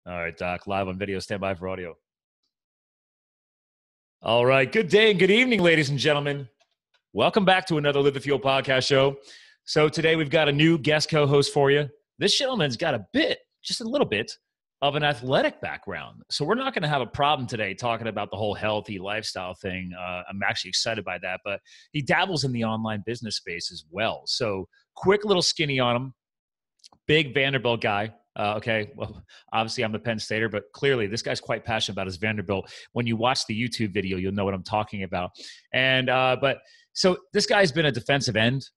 All right, Doc, live on video, stand by for audio. All right, good day and good evening, ladies and gentlemen. Welcome back to another Live the Fuel podcast show. So today we've got a new guest co-host for you. This gentleman's got just a little bit of an athletic background. So we're not going to have a problem today talking about the whole healthy lifestyle thing. I'm actually excited by that, but he dabbles in the online business space as well. So quick little skinny on him, big Vanderbilt guy. Okay, well, obviously I'm a Penn Stater, but clearly this guy's quite passionate about his Vanderbilt. When you watch the YouTube video, you'll know what I'm talking about. And so this guy's been a defensive end.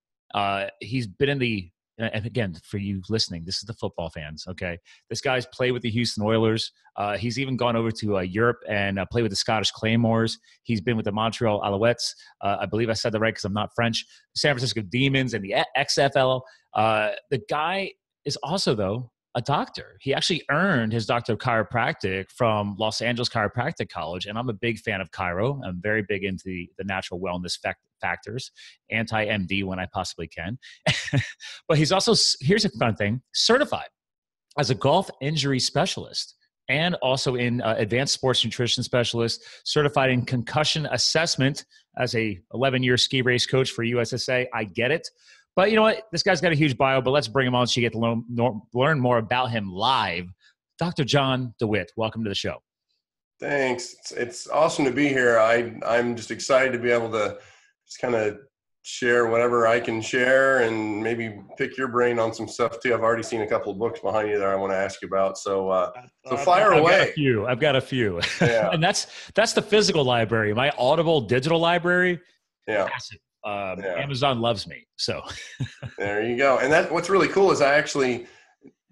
He's been in the, and again, for you listening, this is the football fans, okay? This guy's played with the Houston Oilers. He's even gone over to Europe and played with the Scottish Claymores. He's been with the Montreal Alouettes. I believe I said that right because I'm not French. San Francisco Demons and the XFL. The guy is also, though, a doctor. He actually earned his doctor of chiropractic from Los Angeles Chiropractic College, and I'm a big fan of chiro. I'm very big into the natural wellness factors, anti-MD when I possibly can. But he's also, here's a fun thing, certified as a golf injury specialist and also in advanced sports nutrition specialist, certified in concussion assessment as a 11-year ski race coach for USSA. I get it. But you know what? This guy's got a huge bio, but let's bring him on so you get to learn more about him live. Dr. John DeWitt, welcome to the show. Thanks. It's awesome to be here. I'm just excited to be able to just kind of share whatever I can share and maybe pick your brain on some stuff too. I've already seen a couple of books behind you that I want to ask you about. So fire away. I've got a few. Yeah. And that's the physical library. My Audible digital library. Yeah. Massive. Amazon loves me. So there you go. And what's really cool is I actually,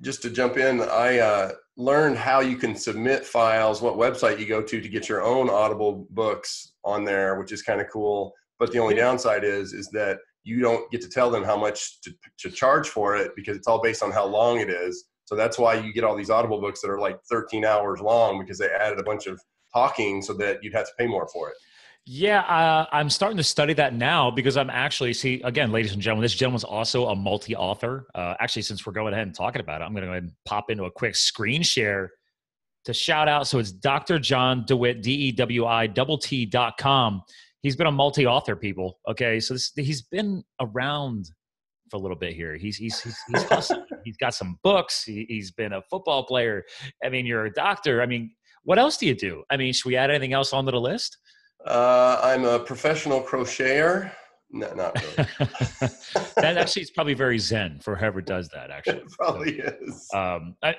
just to jump in, I learned how you can submit files, what website you go to get your own Audible books on there, which is kind of cool. But the only downside is that you don't get to tell them how much to charge for it because it's all based on how long it is. So that's why you get all these Audible books that are like 13 hours long because they added a bunch of talking so that you'd have to pay more for it. Yeah, I'm starting to study that now because I'm actually, again, ladies and gentlemen, this gentleman's also a multi-author. Actually, since we're going ahead and talking about it, I'm going to go ahead and pop into a quick screen share to shout out. So it's Dr. John DeWitt, DEWITT.com. He's been a multi-author, people. Okay, so he's been around for a little bit here. He's hustling. He's got some books. He's been a football player. I mean, you're a doctor. I mean, what else do you do? I mean, should we add anything else onto the list? I'm a professional crocheter. No, not really. That actually is probably very zen for whoever does that, actually. It probably is.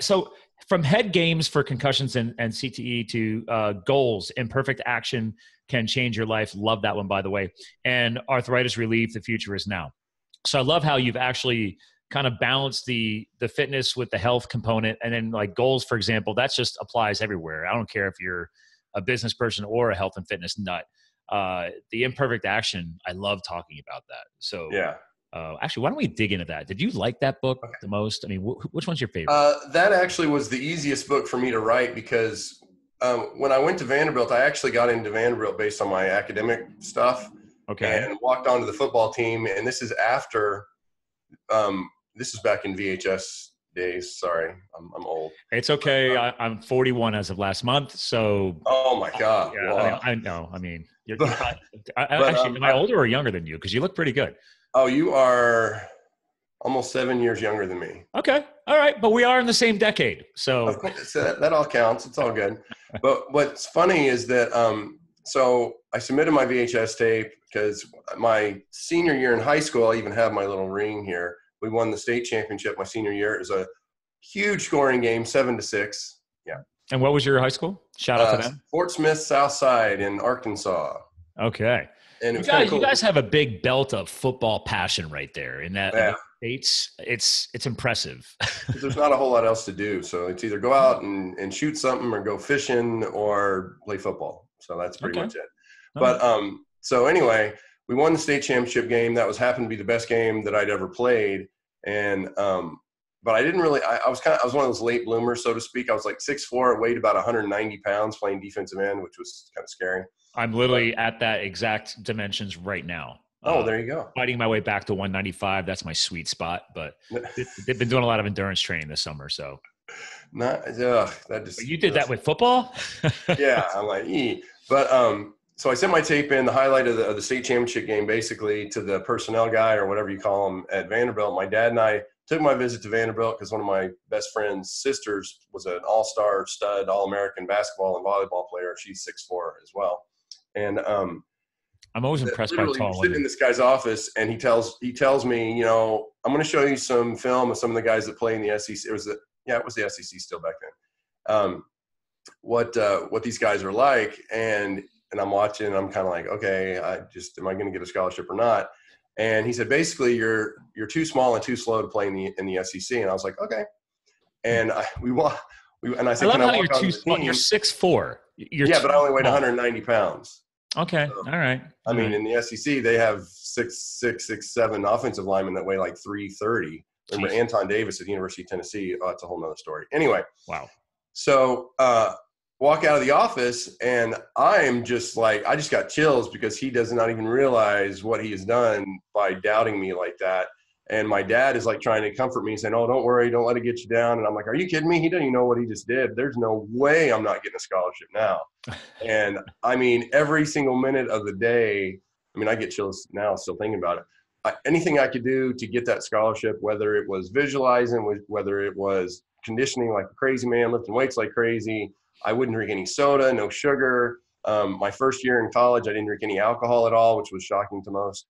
So from head games for concussions and CTE to goals, imperfect action can change your life. Love that one, by the way. And arthritis relief, the future is now. So I love how you've actually kind of balanced the fitness with the health component. And then like goals, for example, that just applies everywhere. I don't care if you're a business person or a health and fitness nut. The imperfect action, I love talking about that. So yeah. Actually, why don't we dig into that? Did you like that book the most? I mean, which one's your favorite? That actually was the easiest book for me to write because when I went to Vanderbilt, I actually got into Vanderbilt based on my academic stuff. Okay. And walked onto the football team. And this is after, this is back in VHS days. Sorry, I'm old. It's okay. I'm 41 as of last month. So. Oh my God. Yeah, wow. I know. I mean, actually, am I older or younger than you? Because you look pretty good. Oh, you are almost 7 years younger than me. Okay. All right. But we are in the same decade. So that all counts. It's all good. But what's funny is that, so I submitted my VHS tape because my senior year in high school, I even have my little ring here. We won the state championship my senior year. It was a huge scoring game, 7-6. Yeah. And what was your high school? Shout out to them. Fort Smith Southside in Arkansas. Okay. And you guys have a big belt of football passion right there. In that States, it's impressive. There's not a whole lot else to do. So it's either go out and shoot something or go fishing or play football. So that's pretty much it. But so anyway, we won the state championship game. That happened to be the best game that I'd ever played. And but I didn't really. I was one of those late bloomers, so to speak. I was like 6'4", weighed about 190 pounds, playing defensive end, which was kind of scary. I'm literally at that exact dimensions right now. Oh, there you go. Fighting my way back to 195. That's my sweet spot. But they've been doing a lot of endurance training this summer. So That But just. you did that with football? Yeah, I'm like, But so I sent my tape in, the highlight of the state championship game, basically to the personnel guy or whatever you call him at Vanderbilt. My dad and I took my visit to Vanderbilt because one of my best friend's sisters was an all-star stud, all-American basketball and volleyball player. She's 6'4" as well. And I'm always impressed by literally tall we're sitting women. in this guy's office, and he tells me, you know, I'm going to show you some film of some of the guys that play in the SEC. It was the SEC still back then. What these guys are like, and I'm watching, and I'm kind of like, okay, am I going to get a scholarship or not? And he said, basically, you're too small and too slow to play in the SEC. And I was like, okay. And I said, I love can I how walk you're on too the small. team? You're 6'4". But I only weighed 190 pounds. Okay. So, All right. I mean, in the SEC, they have 6'7" offensive linemen that weigh like 330. Remember Anton Davis at the University of Tennessee? Oh, that's a whole nother story. Anyway. Wow. So walk out of the office, and I'm just like, I just got chills because he does not even realize what he has done by doubting me like that. And my dad is like trying to comfort me, saying, oh, don't worry, don't let it get you down. And I'm like, are you kidding me? He doesn't even know what he just did. There's no way I'm not getting a scholarship now. And I mean, every single minute of the day, I mean, I get chills now still thinking about it. Anything I could do to get that scholarship, whether it was visualizing, whether it was conditioning like a crazy man, lifting weights like crazy. I wouldn't drink any soda, no sugar. My first year in college, I didn't drink any alcohol at all, which was shocking to most.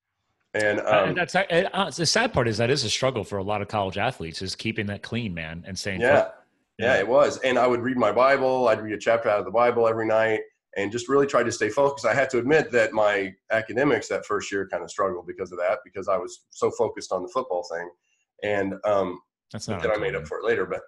And the sad part is that is a struggle for a lot of college athletes, is keeping that clean, man, and staying yeah, it was. And I would read my Bible. I'd read a chapter out of the Bible every night and just really try to stay focused. I had to admit that my academics that first year kind of struggled because of that, because I was so focused on the football thing. And that's not that I made up for it later. But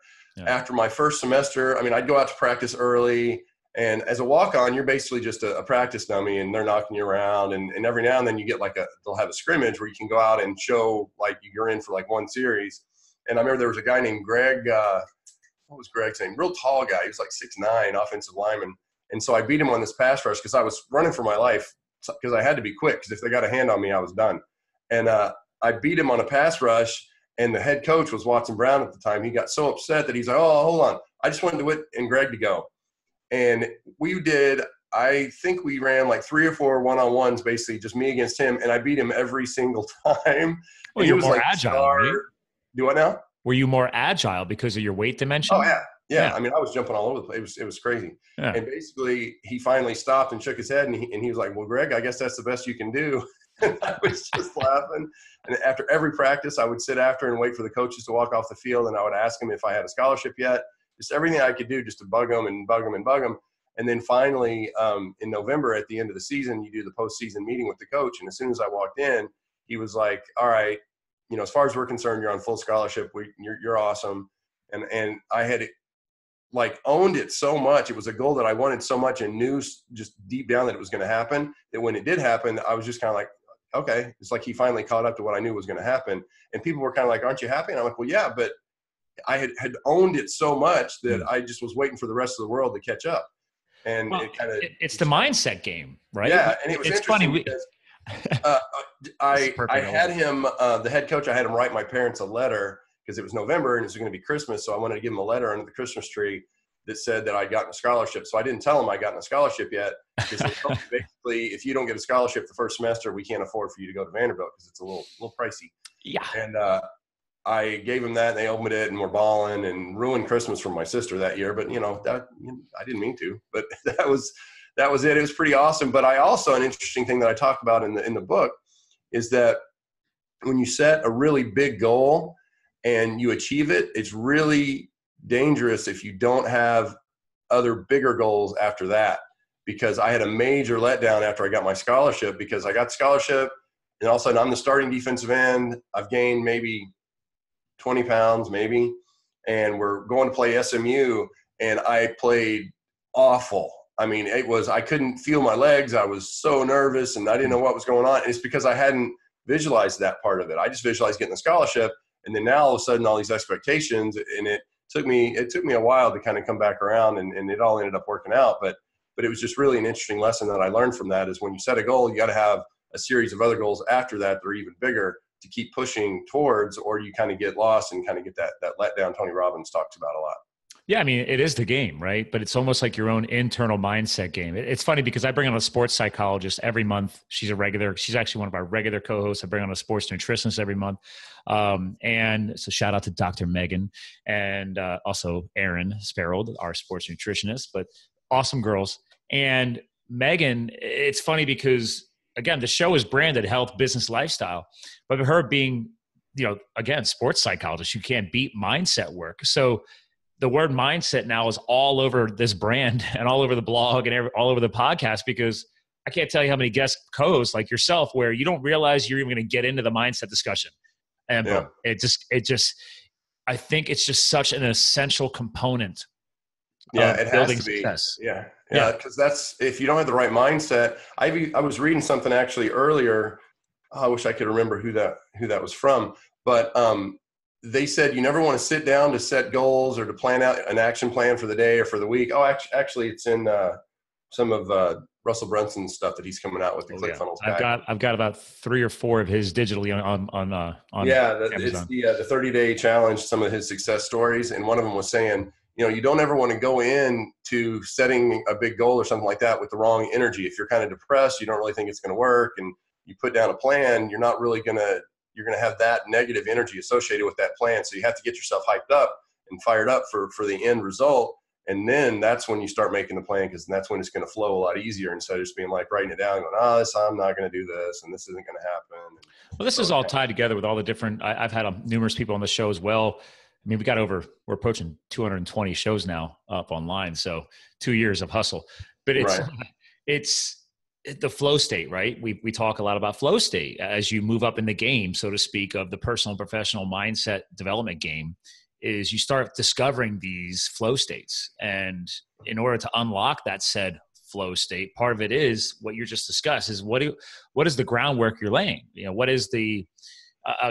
after my first semester, I mean, I'd go out to practice early. And as a walk-on, you're basically just a practice dummy, and they're knocking you around. And every now and then you get they'll have a scrimmage where you can go out and show like you're in for like one series. And I remember there was a guy named Greg. What was Greg's name? Real tall guy. He was like 6'9", offensive lineman. And so I beat him on this pass rush because I was running for my life because I had to be quick, because if they got a hand on me, I was done. And I beat him on a pass rush, and the head coach was Watson Brown at the time. He got so upset that he's like, oh, hold on. I just wanted DeWitt and Greg to go. And I think we ran like 3 or 4 one-on-ones, basically just me against him, and I beat him every single time. Well, you're more agile, right? Do what now? Were you more agile because of your weight dimension? Oh, yeah. I mean, I was jumping all over the place. It was crazy. Yeah. And basically, he finally stopped and shook his head, and he was like, well, Greg, I guess that's the best you can do. And I was just laughing. And after every practice, I would sit after and wait for the coaches to walk off the field, and I would ask them if I had a scholarship yet. Just everything I could do just to bug them and bug them and bug them. And then finally, in November at the end of the season, you do the postseason meeting with the coach. And as soon as I walked in, he was like, all right, you know, as far as we're concerned, you're on full scholarship. You're awesome. And I had like owned it so much. It was a goal that I wanted so much and knew just deep down that it was going to happen, that when it did happen, I was just kind of like, okay. It's like he finally caught up to what I knew was going to happen. And people were kind of like, aren't you happy? And I'm like, well, yeah, but I had owned it so much that I just was waiting for the rest of the world to catch up. And it's the mindset game, right? Yeah. And it's funny because I had him, the head coach, I had him write my parents a letter because it was November and it was going to be Christmas. So I wanted to give him a letter under the Christmas tree that said that I'd gotten a scholarship. So I didn't tell him I'd gotten a scholarship yet, because basically, if you don't get a scholarship the first semester, we can't afford for you to go to Vanderbilt because it's a little pricey. Yeah. And I gave him that, and they opened it and were balling and ruined Christmas for my sister that year. But I didn't mean to. But that was it. It was pretty awesome. But I also, an interesting thing that I talk about in the book is that when you set a really big goal and you achieve it, it's really dangerous if you don't have other bigger goals after that. Because I had a major letdown after I got my scholarship, because I got the scholarship and all of a sudden I'm the starting defensive end. I've gained maybe 20 pounds maybe, and we're going to play SMU, and I played awful. I mean, I couldn't feel my legs. I was so nervous and I didn't know what was going on. And it's because I hadn't visualized that part of it. I just visualized getting the scholarship. And then now all of a sudden all these expectations, and it took me a while to kind of come back around, and it all ended up working out. But it was just really an interesting lesson that I learned from that, is when you set a goal, you got to have a series of other goals after that are even bigger to keep pushing towards, or you kind of get lost and kind of get that letdown Tony Robbins talks about a lot. Yeah, I mean, it is the game, right? But it's almost like your own internal mindset game. It's funny because I bring on a sports psychologist every month. She's actually one of our regular co-hosts. I bring on a sports nutritionist every month. And so shout out to Dr. Megan and also Erin Sparrow, our sports nutritionist, but awesome girls. And Megan, it's funny because, again, the show is branded health, business, lifestyle, but her being, again, sports psychologist, you can't beat mindset work. So the word mindset now is all over this brand and all over the blog and all over the podcast, because I can't tell you how many guest co-hosts like yourself where you don't realize you're even going to get into the mindset discussion. And I think it's just such an essential component. Yeah, it has to be. Success. Yeah. Because that's, if you don't have the right mindset. I was reading something actually earlier. I wish I could remember who that was from, but they said you never want to sit down to set goals or to plan out an action plan for the day or for the week. Oh, actually, it's in some of Russell Brunson's stuff that he's coming out with, the ClickFunnels guy. I've got about 3 or 4 of his digitally on it's the 30-day challenge. Some of his success stories, and one of them was saying, you don't ever want to go in to setting a big goal or something like that with the wrong energy. If you're kind of depressed, you don't really think it's going to work, and you put down a plan, you're not really you're going to have that negative energy associated with that plan. So you have to get yourself hyped up and fired up for the end result. And then that's when you start making the plan, because that's when it's going to flow a lot easier, instead of just being like writing it down and going, I'm not going to do this, and this isn't going to happen. Well, this is all tied together with all the different, I've had numerous people on the show as well. I mean, we're approaching 220 shows now up online. So 2 years of hustle, but it's the flow state, right? We talk a lot about flow state as you move up in the game, so to speak, of the personal and professional mindset development game, is you start discovering these flow states. And in order to unlock that said flow state, part of it is what you just discussed, is what is the groundwork you're laying? What is a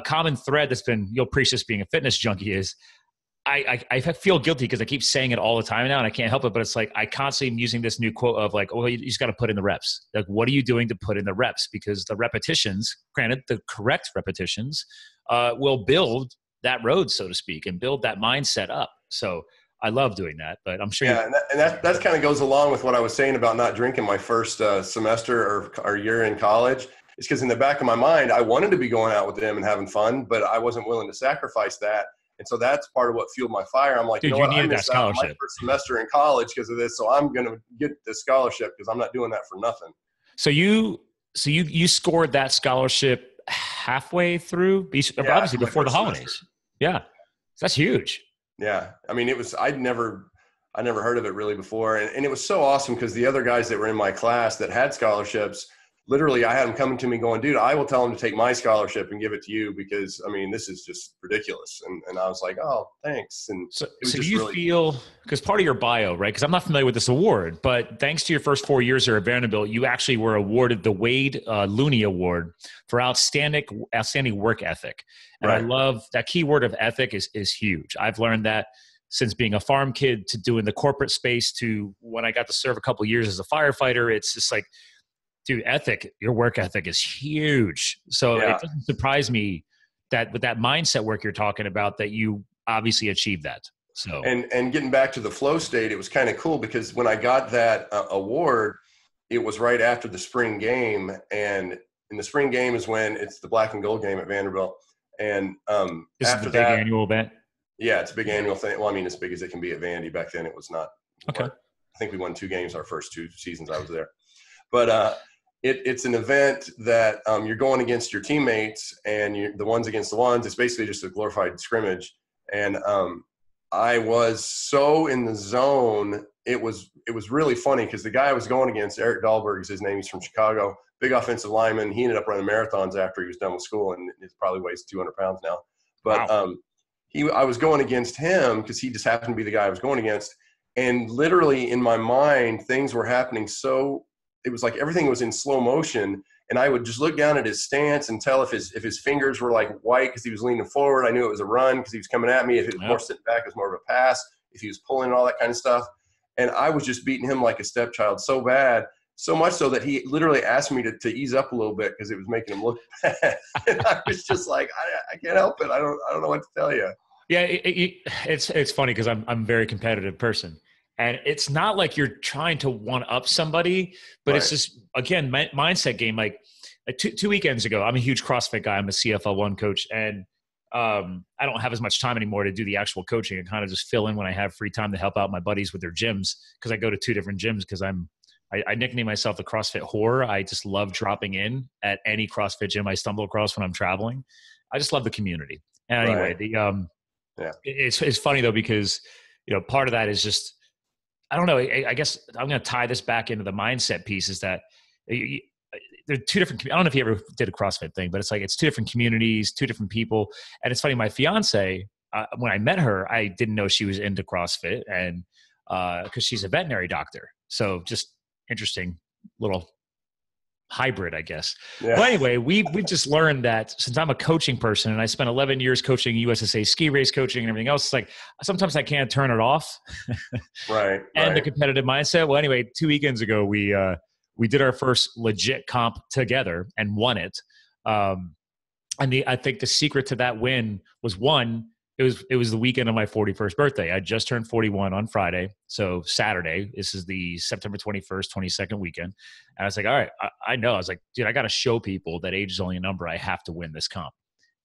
common thread that's been, you'll preach this being a fitness junkie, is I feel guilty because I keep saying it all the time now and I can't help it, but it's like I constantly am using this new quote of like, you just got to put in the reps. Like, what are you doing to put in the reps? Because the repetitions, granted, the correct repetitions will build that road, so to speak, and build that mindset up. So I love doing that, but I'm sure. Yeah, and that kind of goes along with what I was saying about not drinking my first semester or year in college. It's because in the back of my mind, I wanted to be going out with them and having fun, but I wasn't willing to sacrifice that. And so that's part of what fueled my fire. I'm like, dude, you needed that scholarship. My first semester in college because of this, so I'm going to get this scholarship because I'm not doing that for nothing. So you scored that scholarship halfway through, obviously before the holidays. Semester. Yeah, that's huge. Yeah, I mean, I'd never heard of it really before, and it was so awesome because the other guys that were in my class that had scholarships, literally, I had them coming to me going, dude, I will tell them to take my scholarship and give it to you because, I mean, this is just ridiculous. And I was like, oh, thanks. And so do you feel, because part of your bio, right, because I'm not familiar with this award, but thanks to your first 4 years here at Vanderbilt, you actually were awarded the Wade Looney Award for outstanding work ethic. And right. I love that key word of ethic is huge. I've learned that since being a farm kid to doing the corporate space to when I got to serve a couple of years as a firefighter. It's just like, dude, your work ethic is huge. So It doesn't surprise me that with that mindset work you're talking about, that you obviously achieved that. So and getting back to the flow state, it was kind of cool because when I got that award, it was right after the spring game, and in the spring game is when it's the black and gold game at Vanderbilt. And this is the big annual event. Yeah, it's a big annual thing. Well, I mean, as big as it can be at Vandy. Back then, it was not. Okay. I think we won 2 games our first 2 seasons I was there, but. It's an event that you're going against your teammates and you're the ones against the ones. It's basically just a glorified scrimmage. And I was so in the zone. It was really funny because the guy I was going against, Eric Dahlberg is his name. He's from Chicago, big offensive lineman. He ended up running marathons after he was done with school, and he probably weighs 200 pounds now. But wow. I was going against him because he just happened to be the guy I was going against. And literally in my mind, things were happening so – it was like everything was in slow motion, and I would just look down at his stance and tell if his fingers were like white because he was leaning forward. I knew it was a run because he was coming at me. If it was more sitting back, it was more of a pass. If he was pulling and all that kind of stuff. And I was just beating him like a stepchild so bad, so much so that he literally asked me to ease up a little bit because it was making him look bad. And I was just like, I can't help it. I don't know what to tell you. Yeah, it's funny because I'm a very competitive person, and it's not like you're trying to one up somebody, but it's Right. just again mindset game. Like two weekends ago, I'm a huge CrossFit guy. I'm a CFL1 coach, and I don't have as much time anymore to do the actual coaching. I kind of just fill in when I have free time to help out my buddies with their gyms because I go to two different gyms because I nickname myself the CrossFit whore. I just love dropping in at any CrossFit gym I stumble across when I'm traveling. I just love the community. And anyway, Right. Yeah. it's funny though because part of that is just I don't know. I guess I'm going to tie this back into the mindset piece. Is that there are two different. I don't know if you ever did a CrossFit thing, but it's like it's two different communities, two different people. And it's funny. My fiance, when I met her, I didn't know she was into CrossFit, and because she's a veterinary doctor, so just interesting little hybrid, I guess. Yeah. Well, anyway, we've just learned that since I'm a coaching person and I spent 11 years coaching USSA ski race coaching and everything else, it's like sometimes I can't turn it off. Right. And the competitive mindset. Well, anyway, 2 weekends ago, we did our first legit comp together and won it. I think the secret to that win was one, it was the weekend of my 41st birthday. I just turned 41 on Friday. So Saturday, this is the September 21st, 22nd weekend. And I was like, all right, I know. I was like, dude, I got to show people that age is only a number. I have to win this comp.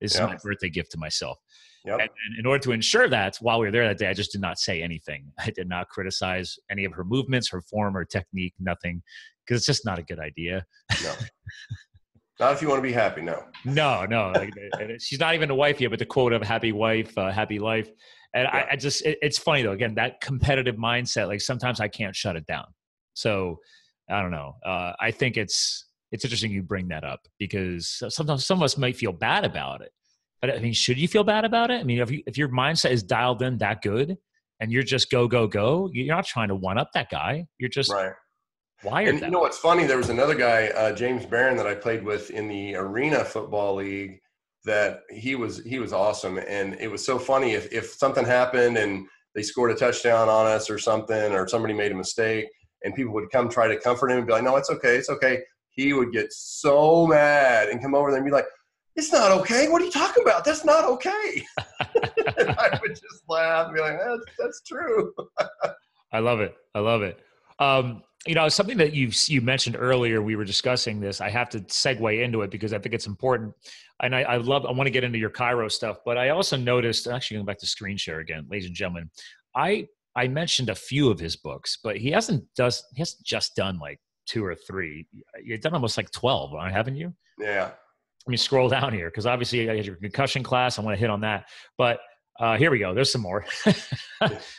This is my birthday gift to myself. Yep. And in order to ensure that, while we were there that day, I just did not say anything. I did not criticize any of her movements, her form, her technique, nothing, because it's just not a good idea. No. Not if you want to be happy, no. No. She's not even a wife yet, but the quote of happy wife, happy life. And I just, it's funny though, again, that competitive mindset, like sometimes I can't shut it down. So I don't know. I think it's interesting you bring that up because sometimes some of us might feel bad about it. But I mean, should you feel bad about it? I mean, if your mindset is dialed in that good and you're just go, you're not trying to one up that guy. You're just right. wired. And you know what's funny? There was another guy, James Barron, that I played with in the Arena Football League. That he was awesome, and it was so funny if something happened and they scored a touchdown on us or something, or somebody made a mistake, and people would come try to comfort him and be like, "No, it's okay." He would get so mad and come over there and be like, "It's not okay. What are you talking about? That's not okay." And I would just laugh and be like, "That's true." I love it. Something that you mentioned earlier, we were discussing this. I have to segue into it because I think it's important. And I want to get into your Cairo stuff, but I also noticed, actually going back to screen share again, ladies and gentlemen, I mentioned a few of his books, but he hasn't just done like 2 or 3. You've done almost like 12, haven't you? Yeah. Let me scroll down here because obviously you had your concussion class. I want to hit on that, but here we go. There's some more.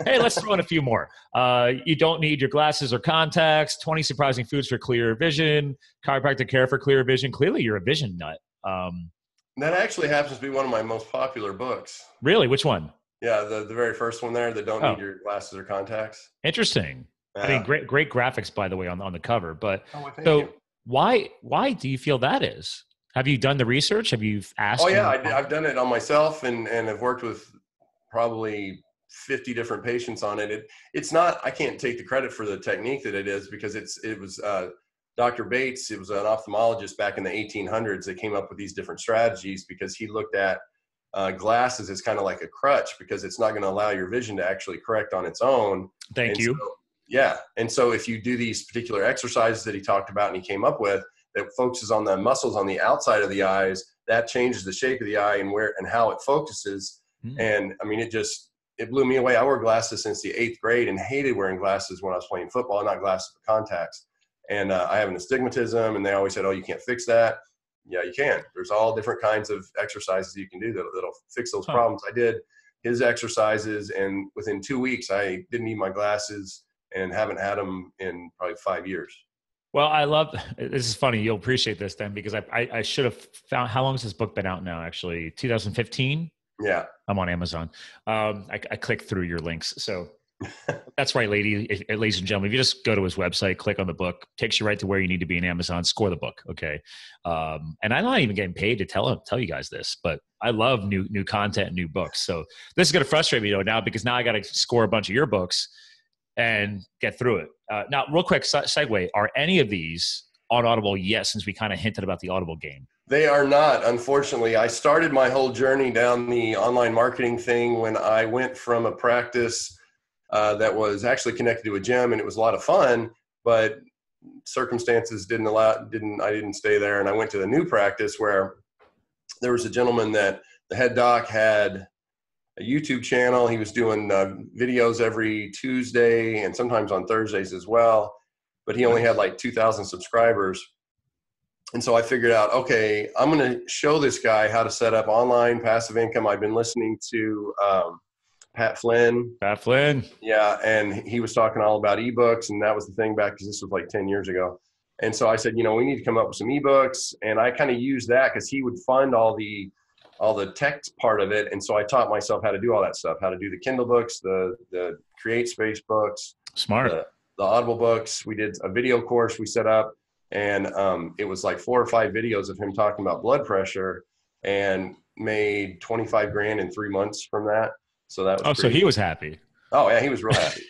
Hey, let's throw in a few more. You don't need your glasses or contacts. 20 surprising foods for clear vision. Chiropractic care for clear vision. Clearly, you're a vision nut. That actually happens to be one of my most popular books. Really? Which one? Yeah, the very first one there. That don't need your glasses or contacts. Interesting. Yeah. I mean, great graphics, by the way, on the cover. But thank you. Why do you feel that is? Have you done the research? Have you asked? Oh yeah, I've done it on myself, and I've worked with probably 50 different patients on it. It's not, I can't take the credit for the technique that it is because it was Dr. Bates. It was an ophthalmologist back in the 1800s that came up with these different strategies because he looked at glasses as kind of like a crutch because it's not going to allow your vision to actually correct on its own. Thank you. So, yeah. And so if you do these particular exercises that he talked about and he came up with that focuses on the muscles on the outside of the eyes, that changes the shape of the eye and how it focuses. And I mean, it blew me away. I wore glasses since the 8th grade and hated wearing glasses when I was playing football, not glasses but contacts. And I have an astigmatism, and they always said, "Oh, you can't fix that." Yeah, you can. There's all different kinds of exercises you can do that'll fix those problems. I did his exercises, and within 2 weeks, I didn't need my glasses and haven't had them in probably 5 years. Well, I love this. Is funny. You'll appreciate this then because I should have found, how long has this book been out now? Actually, 2015. Yeah. I'm on Amazon. I clicked through your links. So that's right, ladies and gentlemen. If you just go to his website, click on the book, takes you right to where you need to be in Amazon, score the book. Okay. And I'm not even getting paid to tell you guys this, but I love new content and new books. So this is going to frustrate me now because now I got to score a bunch of your books and get through it. Now, real quick segue. Are any of these on Audible yet, since we kind of hinted about the Audible game? They are not, unfortunately. I started my whole journey down the online marketing thing when I went from a practice that was actually connected to a gym, and it was a lot of fun, but circumstances I didn't stay there. And I went to the new practice where there was a gentleman that the head doc had a YouTube channel. He was doing videos every Tuesday and sometimes on Thursdays as well, but he only had like 2,000 subscribers. And so I figured out, okay, I'm going to show this guy how to set up online passive income. I've been listening to Pat Flynn. Yeah. And he was talking all about ebooks, and that was the thing back, because this was like 10 years ago. And so I said, we need to come up with some ebooks. And I kind of used that because he would fund all the text part of it. And so I taught myself how to do all that stuff, how to do the Kindle books, the Create Space books, smart, the Audible books. We did a video course we set up, and it was like 4 or 5 videos of him talking about blood pressure, and made 25 grand in 3 months from that. So that was so he was happy. Oh yeah, he was real happy.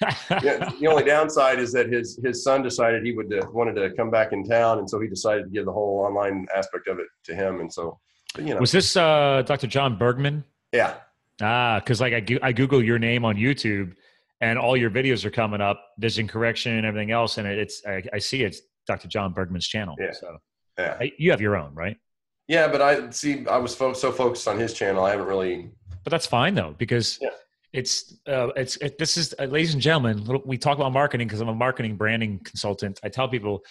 Yeah, the only downside is that his son decided he wanted to come back in town, and so he decided to give the whole online aspect of it to him. And so, was this Dr. John Bergman? Yeah. Because like I Google your name on YouTube, and all your videos are coming up, vision correction and everything else, and I see it's Dr. John Bergman's channel. Yeah. So yeah, you have your own, right? Yeah, but I was so focused on his channel, I haven't really. But that's fine though, because this is ladies and gentlemen, we talk about marketing because I'm a marketing branding consultant. I tell people,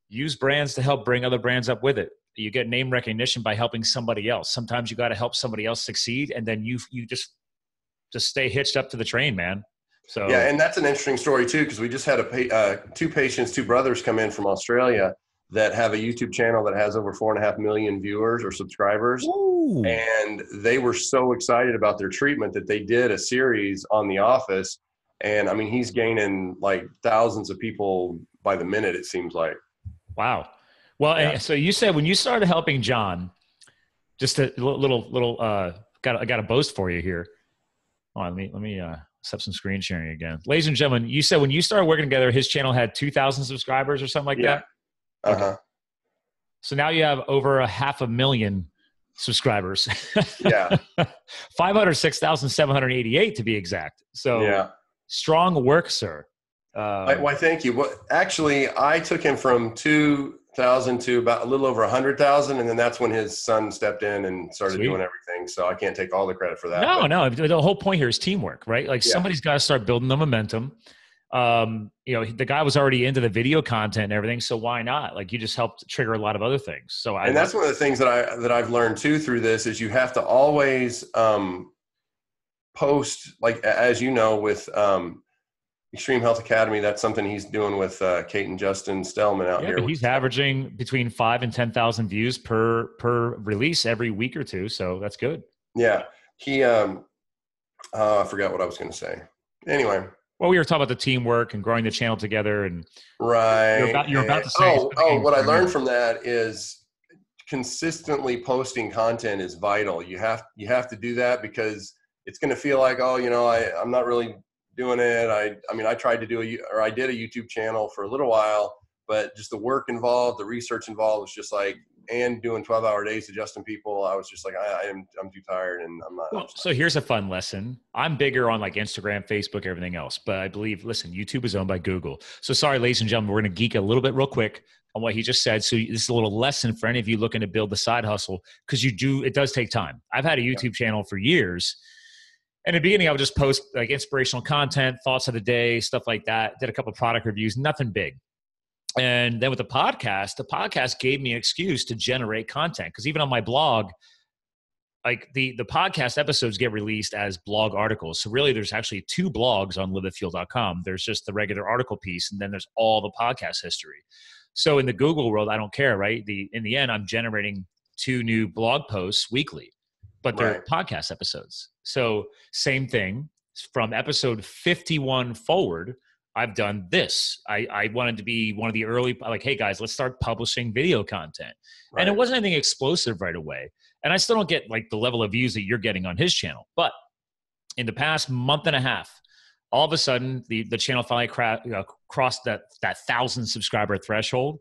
use brands to help bring other brands up with it. You get name recognition by helping somebody else. Sometimes you got to help somebody else succeed, and then you just stay hitched up to the train, man. So yeah, and that's an interesting story too, because we just had two brothers come in from Australia that have a YouTube channel that has over 4.5 million viewers or subscribers. Ooh. And they were so excited about their treatment that they did a series on The Office. And I mean, he's gaining like thousands of people by the minute, it seems like. Wow. Well, yeah. And so you said when you started helping John, just a little I got a boast for you here. Oh, let me set up some screen sharing again. Ladies and gentlemen, you said when you started working together, his channel had 2,000 subscribers or something like that? Uh-huh. So now you have over 500,000 subscribers. Yeah. 506,788 to be exact. So yeah. Strong work, sir. Why, thank you. Well, actually, I took him from 2,000 to about a little over 100,000, and then that's when his son stepped in and started doing everything. So I can't take all the credit for that. No. The whole point here is teamwork, right? Like somebody's got to start building the momentum. The guy was already into the video content and everything, so why not? Like, you just helped trigger a lot of other things. So and that's one of the things that I've learned too through this is you have to always post, like, as you know, with Extreme Health Academy. That's something he's doing with Kate and Justin Stellman out here. But he's averaging between 5,000 and 10,000 views per release every week or two, so that's good. Yeah, he I forgot what I was going to say. Anyway. Well, we were talking about the teamwork and growing the channel together, and right. You're about to say. What I learned from that is consistently posting content is vital. You have to do that, because it's going to feel like, I'm not really doing it. I tried to I did a YouTube channel for a little while, but just the work involved, the research involved was just like, and doing 12-hour days adjusting people, I was just like, I'm too tired, and I'm not. Well, so here's a fun lesson. I'm bigger on like Instagram, Facebook, everything else, but I believe, listen, YouTube is owned by Google. So sorry, ladies and gentlemen, we're going to geek a little bit real quick on what he just said. So this is a little lesson for any of you looking to build the side hustle, because it does take time. I've had a YouTube channel for years. And in the beginning, I would just post like inspirational content, thoughts of the day, stuff like that. Did a couple of product reviews, nothing big. And then with the podcast gave me an excuse to generate content. Because even on my blog, like the podcast episodes get released as blog articles. So really, there's actually 2 blogs on liveitfuel.com. There's just the regular article piece, and then there's all the podcast history. So in the Google world, I don't care, right? In the end, I'm generating 2 new blog posts weekly, but they're podcast episodes. So same thing, from episode 51 forward, I've done this. I wanted to be one of the early, like, hey guys, let's start publishing video content. Right. And it wasn't anything explosive right away. And I still don't get like the level of views that you're getting on his channel. But in the past month and a half, all of a sudden the channel finally crossed that 1,000 subscriber threshold.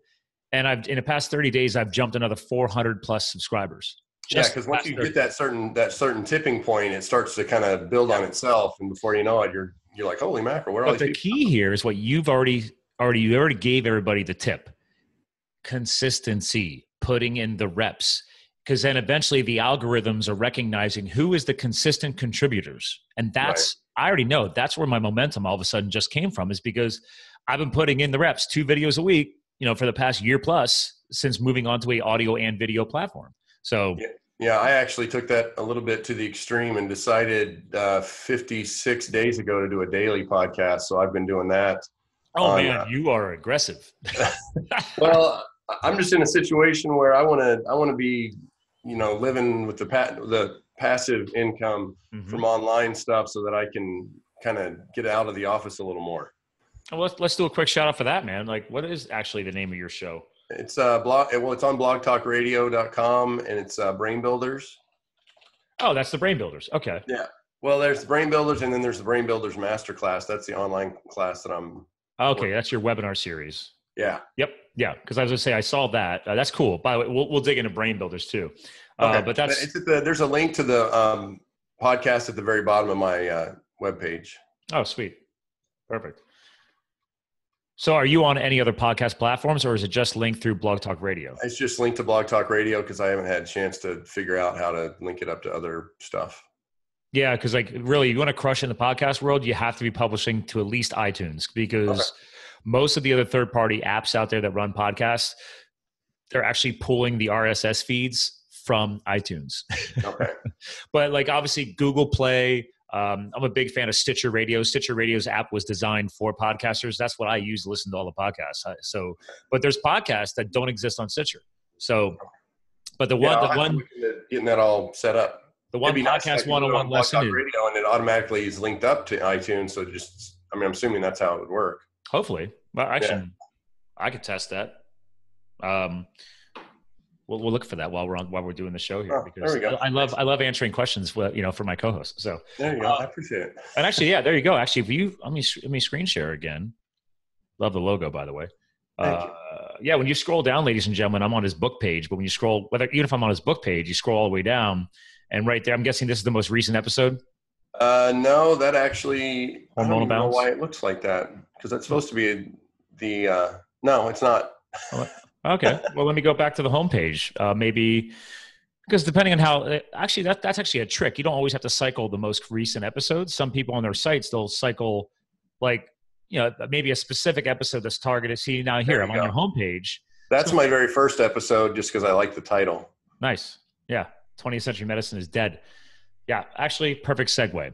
And in the past 30 days, I've jumped another 400 plus subscribers. Yeah, because once you get that certain tipping point, it starts to kind of build on itself, and before you know it, you're like, holy mackerel, where are all these people? But the key here is what you already gave everybody the tip: consistency, putting in the reps. Because then eventually the algorithms are recognizing who is the consistent contributors, and I already know that's where my momentum all of a sudden just came from, is because I've been putting in the reps, 2 videos a week, for the past year plus since moving on to a audio and video platform. So. Yeah, I actually took that a little bit to the extreme and decided 56 days ago to do a daily podcast. So I've been doing that. Oh, man, you are aggressive. Well, I'm just in a situation where I want to be, living with the passive income from online stuff so that I can kind of get out of the office a little more. Well, let's do a quick shout out for that, man. Like, what is actually the name of your show? It's it's on blogtalkradio.com, and it's Brain Builders. Oh, that's the Brain Builders. Okay. Yeah. Well, there's the Brain Builders, and then there's the Brain Builders Masterclass. That's the online class that I'm. Okay, that's your webinar series. Yeah. Yep. Yeah. Because I was gonna say I saw that. That's cool. By the way, we'll dig into Brain Builders too. Okay. But that's there's a link to the podcast at the very bottom of my webpage. Oh, sweet. Perfect. So are you on any other podcast platforms, or is it just linked through Blog Talk Radio? It's just linked to Blog Talk Radio because I haven't had a chance to figure out how to link it up to other stuff. Yeah, because really, you want to crush in the podcast world, you have to be publishing to at least iTunes, because most of the other third-party apps out there that run podcasts, they're actually pulling the RSS feeds from iTunes. Okay. But obviously Google Play, I'm a big fan of Stitcher Radio. Stitcher Radio's app was designed for podcasters. That's what I use to listen to all the podcasts. But there's podcasts that don't exist on Stitcher. So, but getting that all set up. The one podcast 101 lesson radio, and it automatically is linked up to iTunes. So I'm assuming that's how it would work. Hopefully, well, actually, I could test that. We'll look for that while we're doing the show here, because there we go. I love answering questions for my co-host. So there you go. I appreciate it. And actually, there you go. Actually, if let me screen share again. Love the logo, by the way. Yeah, when you scroll down, ladies and gentlemen, I'm on his book page. But when you scroll, even if I'm on his book page, you scroll all the way down, and right there, I'm guessing this is the most recent episode. No, that actually, Hormonal I don't Balance? know why it looks like that, because that's supposed to be no, it's not. Okay. Well, let me go back to the homepage. Maybe because depending on how, actually, that's actually a trick. You don't always have to cycle the most recent episodes. Some people on their sites, they'll cycle maybe a specific episode that's targeted. See, now here, I'm on your homepage. That's my very first episode, just because I like the title. Nice. Yeah. 20th Century Medicine is Dead. Yeah. Actually, perfect segue.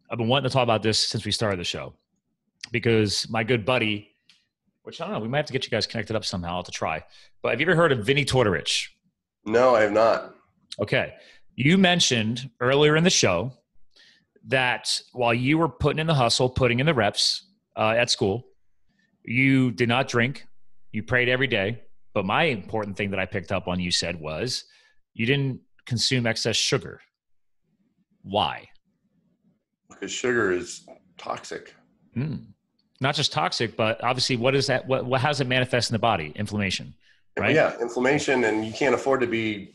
I've been wanting to talk about this since we started the show, because my good buddy, which I don't know, we might have to get you guys connected up somehow. I'll have to try. But have you ever heard of Vinny Tortorich? No, I have not. Okay. You mentioned earlier in the show that while you were putting in the hustle, putting in the reps at school, you did not drink. You prayed every day. But my important thing that I picked up on you said was you didn't consume excess sugar. Why? Because sugar is toxic. Not just toxic, but obviously what is that? How does it manifest in the body? Inflammation, right? Yeah, inflammation, and you can't afford to be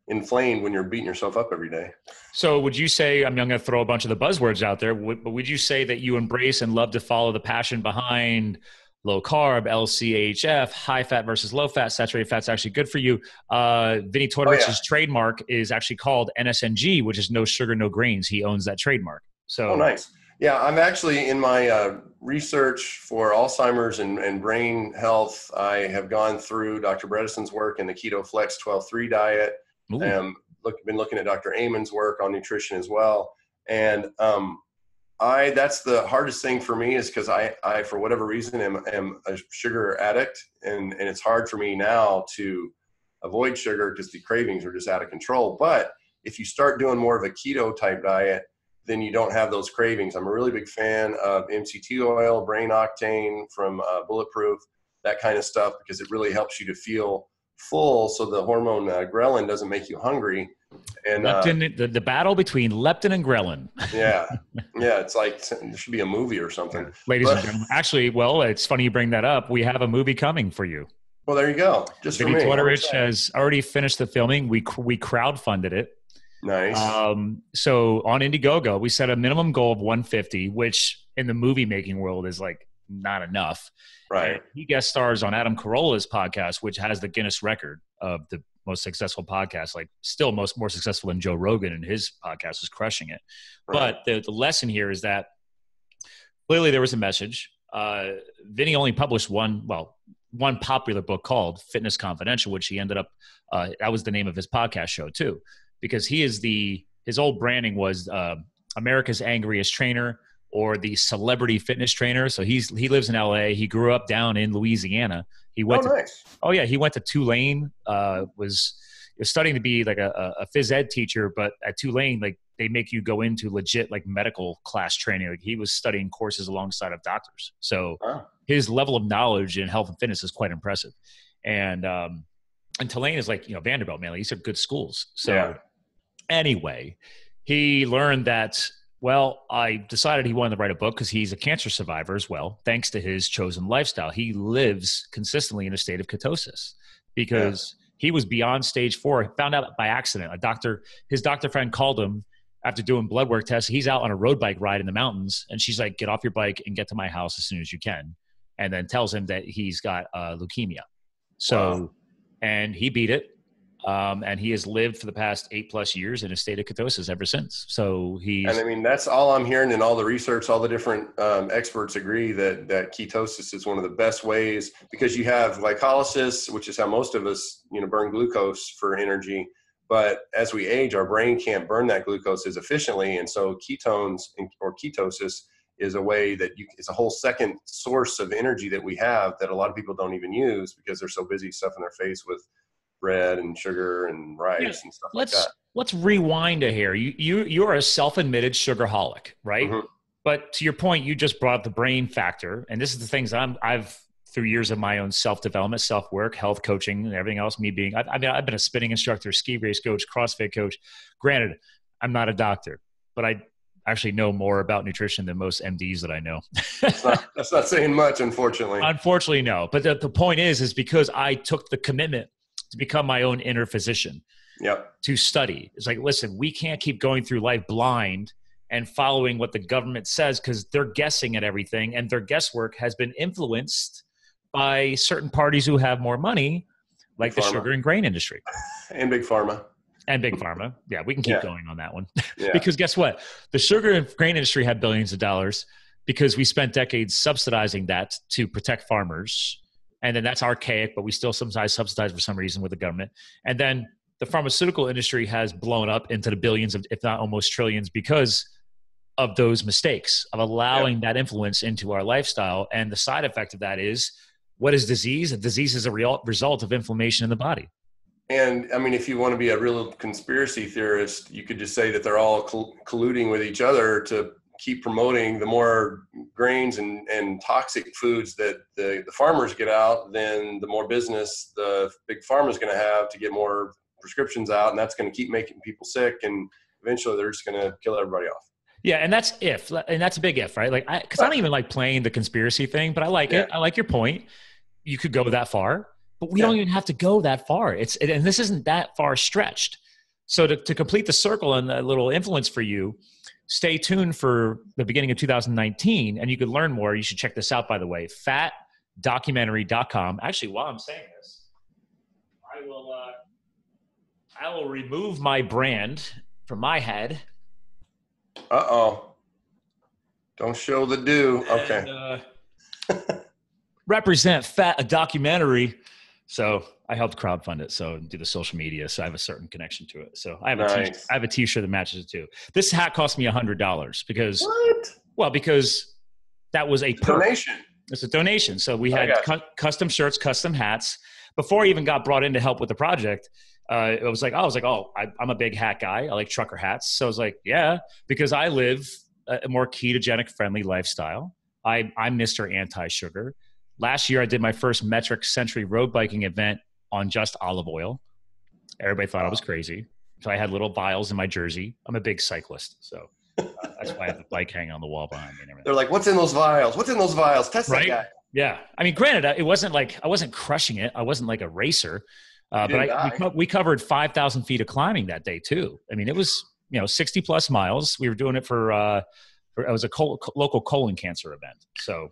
inflamed when you're beating yourself up every day. So would you say, I'm going to throw a bunch of the buzzwords out there, but would you say that you embrace and love to follow the passion behind low carb, LCHF, high fat versus low fat, saturated fat's actually good for you? Vinny Tortorich's trademark is actually called NSNG, which is no sugar, no grains. He owns that trademark. So, nice. Yeah, I'm actually in my research for Alzheimer's and brain health. I have gone through Dr. Bredesen's work in the Keto Flex 12-3 diet. Been looking at Dr. Amen's work on nutrition as well. And that's the hardest thing for me, is because I for whatever reason am a sugar addict, and it's hard for me now to avoid sugar because the cravings are just out of control. But if you start doing more of a keto type diet, then you don't have those cravings. I'm a really big fan of MCT oil, brain octane from Bulletproof, that kind of stuff, because it really helps you to feel full, so the hormone ghrelin doesn't make you hungry. And leptin, the battle between leptin and ghrelin. yeah, it's like there should be a movie or something. Ladies and gentlemen, actually, well, it's funny you bring that up. We have a movie coming for you. Well, there you go. Just for Vinny me. Tortorich has already finished the filming. We crowdfunded it. Nice. So on Indiegogo, we set a minimum goal of 150, which in the movie making world is like not enough. Right. And he guest stars on Adam Carolla's podcast, which has the Guinness record of the most successful podcast, like still more successful than Joe Rogan, and his podcast was crushing it. Right. But the lesson here is that clearly there was a message. Vinny only published one popular book called Fitness Confidential, which he ended up, that was the name of his podcast show too, because his old branding was America's Angriest Trainer, or the Celebrity Fitness Trainer. So he lives in LA. He grew up down in Louisiana. He went he went to Tulane, was studying to be like a phys ed teacher, but at Tulane, like they make you go into legit like medical class training. Like he was studying courses alongside of doctors. So his level of knowledge in health and fitness is quite impressive. And Tulane is like, Vanderbilt, man, like these are good schools. So anyway, he learned that, I decided he wanted to write a book because he's a cancer survivor as well, thanks to his chosen lifestyle. He lives consistently in a state of ketosis because he was beyond stage 4, found out by accident. His doctor friend called him after doing blood work tests. He's out on a road bike ride in the mountains, and she's like, get off your bike and get to my house as soon as you can. And then tells him that he's got leukemia. So, and he beat it. And he has lived for the past 8+ years in a state of ketosis ever since. So and I mean, that's all I'm hearing in all the research. All the different experts agree that ketosis is one of the best ways, because you have glycolysis, which is how most of us, burn glucose for energy. But as we age, our brain can't burn that glucose as efficiently. And so ketones or ketosis is a way that it's a whole second source of energy that we have that a lot of people don't even use because they're so busy stuffing their face with bread and sugar and rice and stuff like that. Let's rewind a hair. You're a self-admitted sugarholic, right? Mm-hmm. But to your point, you just brought up the brain factor, and this is the things I've through years of my own self-development, self-work, health coaching, and everything else. I've been a spinning instructor, ski race coach, CrossFit coach. Granted, I'm not a doctor, but I actually know more about nutrition than most MDs that I know. That's not saying much, unfortunately. Unfortunately, no. But the point is because I took the commitment to become my own inner physician, to study. It's like, listen, we can't keep going through life blind and following what the government says because they're guessing at everything, and their guesswork has been influenced by certain parties who have more money, like the sugar and grain industry. And Big Pharma. Yeah, we can keep going on that one. Because guess what? The sugar and grain industry had billions of dollars because we spent decades subsidizing that to protect farmers. And then that's archaic, but we still sometimes subsidize for some reason with the government. And then the pharmaceutical industry has blown up into the billions of, if not almost trillions, because of those mistakes of allowing that influence into our lifestyle. And the side effect of that is, what is disease? A disease is a result of inflammation in the body. And I mean, if you want to be a real conspiracy theorist, you could just say that they're all colluding with each other to keep promoting the more grains and toxic foods that the farmers get out, then the more business the big pharma is going to have to get more prescriptions out. And that's going to keep making people sick. And eventually they're just going to kill everybody off. Yeah. And that's a big if, right? Like, cause I don't even like playing the conspiracy thing, but I like it. I like your point. You could go that far, but we don't even have to go that far. And this isn't that far stretched. So to complete the circle and a little influence for you, stay tuned for the beginning of 2019, and you can learn more. You should check this out, by the way, fatdocumentary.com. Actually, while I'm saying this, I will remove my brand from my head. Uh-oh. Don't show the do. Okay. Represent Fat a Documentary. So I helped crowdfund it, so do the social media. So I have a certain connection to it. So I have a t-shirt that matches it too. This hat cost me $100 because because that was a donation. It's a donation. So we had custom shirts, custom hats. Before I even got brought in to help with the project, it was like, I'm a big hat guy. I like trucker hats. So I was like, because I live a more ketogenic friendly lifestyle. I'm Mr. Anti-Sugar. Last year, I did my first metric century road biking event on just olive oil. Everybody thought I was crazy. So I had little vials in my jersey. I'm a big cyclist. So that's why I have the bike hanging on the wall behind me. And everything. They're like, what's in those vials? What's in those vials? Test that guy. Yeah. I mean, granted, it wasn't like I wasn't crushing it. I wasn't like a racer, but we covered 5,000 feet of climbing that day too. I mean, it was, 60 plus miles. We were doing it for it was a local colon cancer event. So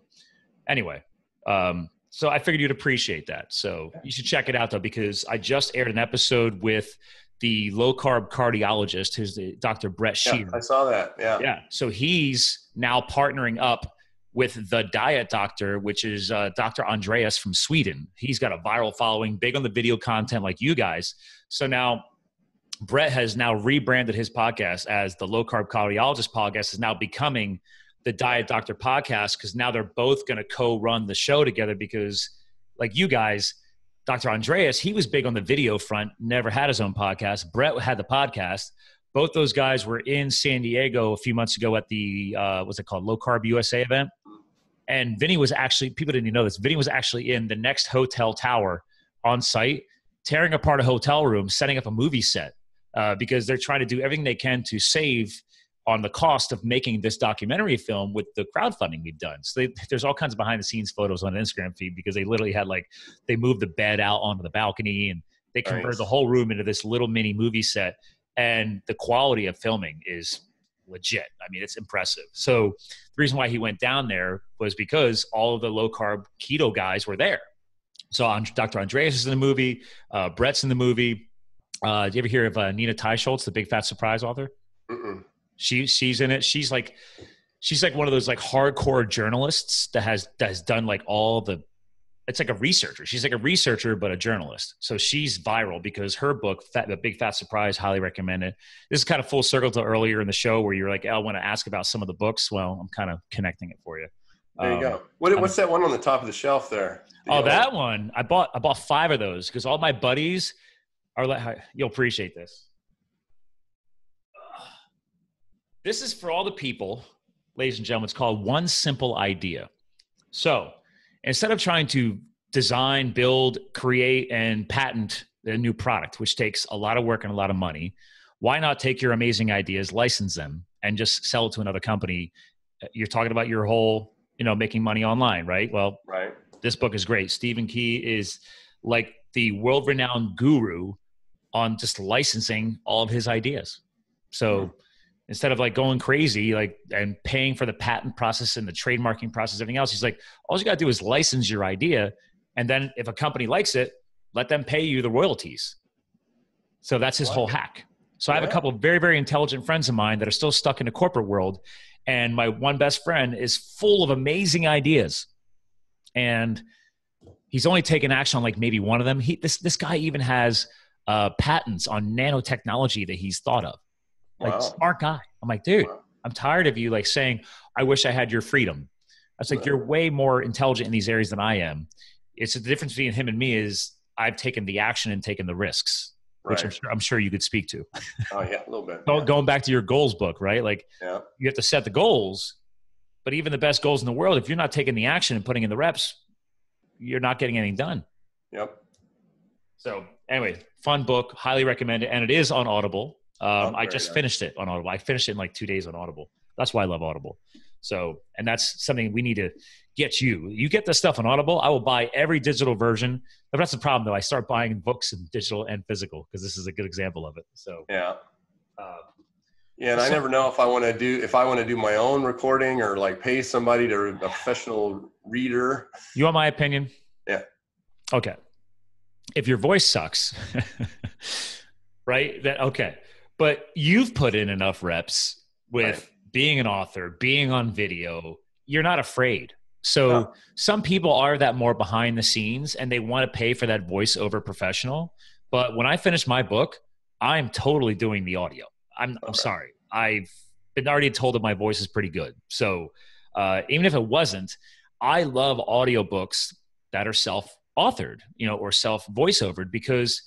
anyway, so I figured you'd appreciate that. So you should check it out though, because I just aired an episode with the low carb cardiologist, who's the Dr. Brett Shear. I saw that. Yeah. Yeah. So he's now partnering up with the diet doctor, which is Dr. Andreas from Sweden. He's got a viral following, big on the video content like you guys. So now Brett has now rebranded his podcast as the Low Carb Cardiologist Podcast, is now becoming the Diet Doctor Podcast, because now they're both going to co-run the show together, because like you guys, Dr. Andreas, he was big on the video front, never had his own podcast. Brett had the podcast. Both those guys were in San Diego a few months ago at the, what's it called, Low Carb USA event. And Vinny was actually, people didn't even know this, Vinny was actually in the next hotel tower on site, tearing apart a hotel room, setting up a movie set, because they're trying to do everything they can to save on the cost of making this documentary film with the crowdfunding we've done. So there's all kinds of behind the scenes photos on an Instagram feed, because they literally had they moved the bed out onto the balcony and they converted the whole room into this little mini movie set. And the quality of filming is legit. I mean, it's impressive. So the reason why he went down there was because all of the low carb keto guys were there. So Dr. Andreas is in the movie. Brett's in the movie. Do you ever hear of Nina Teicholz, the Big Fat Surprise author? Mm-mm. She's in it. She's like one of those like hardcore journalists that has done like all the, it's like a researcher. She's like a researcher, but a journalist. So she's viral because her book, The Big Fat Surprise, highly recommend it. This is kind of full circle to earlier in the show where you're like, I want to ask about some of the books. Well, I'm kind of connecting it for you. There you go. What's that one on the top of the shelf there? That one. I bought 5 of those because all my buddies are like, you'll appreciate this. This is for all the people, ladies and gentlemen. It's called One Simple Idea. So instead of trying to design, build, create, and patent a new product, which takes a lot of work and a lot of money, why not take your amazing ideas, license them, and just sell it to another company? You're talking about your whole, making money online, right? Well, right. This book is great. Stephen Key is like the world-renowned guru on just licensing all of his ideas. So instead of like going crazy, and paying for the patent process and the trademarking process, everything else, he's like, all you got to do is license your idea. And then if a company likes it, let them pay you the royalties. So that's his whole hack. So I have a couple of very, very intelligent friends of mine that are still stuck in the corporate world. And my one best friend is full of amazing ideas. And he's only taken action on like maybe one of them. This guy even has patents on nanotechnology that he's thought of. Smart guy. I'm like, dude, I'm tired of you saying, I wish I had your freedom. I was like, you're way more intelligent in these areas than I am. It's the difference between him and me is I've taken the action and taken the risks, which I'm sure you could speak to. Oh yeah, a little bit. Going back to your goals book, right? You have to set the goals, but even the best goals in the world, if you're not taking the action and putting in the reps, you're not getting anything done. Yep. So anyway, fun book, highly recommend it. And it is on Audible. I just finished it on Audible. I finished it in like 2 days on Audible. That's why I love Audible. So, and that's something we need to get you. You get this stuff on Audible, I will buy every digital version. But that's the problem though. I start buying books in digital and physical because this is a good example of it. So yeah. And I never know if I want to do my own recording or pay somebody to a professional reader. You want my opinion? Yeah. Okay. If your voice sucks, right? Okay. But you've put in enough reps with being an author, being on video. You're not afraid. So some people are that more behind the scenes and they want to pay for that voiceover professional. But when I finish my book, I'm totally doing the audio. I'm sorry. I've been already told that my voice is pretty good. So even if it wasn't, I love audiobooks that are self-authored, or self-voiceovered, because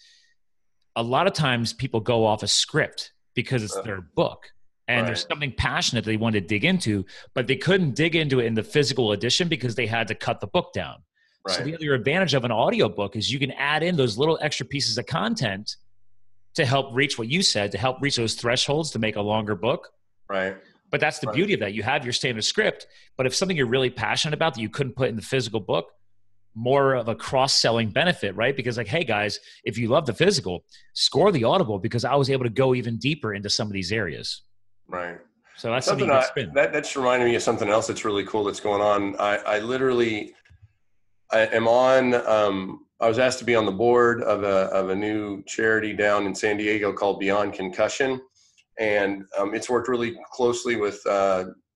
a lot of times people go off a script because it's their book and there's something passionate they want to dig into, but they couldn't dig into it in the physical edition because they had to cut the book down. Right. So the other advantage of an audiobook is you can add in those little extra pieces of content to help reach what you said, to help reach those thresholds to make a longer book. Right. But that's the beauty of that. You have your standard script, but if something you're really passionate about that you couldn't put in the physical book, more of a cross-selling benefit, right? Because like, hey guys, if you love the physical, score the audible because I was able to go even deeper into some of these areas. Right. So that's something that just reminded me of something else that's really cool that's going on. I am on, I was asked to be on the board of a new charity down in San Diego called Beyond Concussion. And it's worked really closely with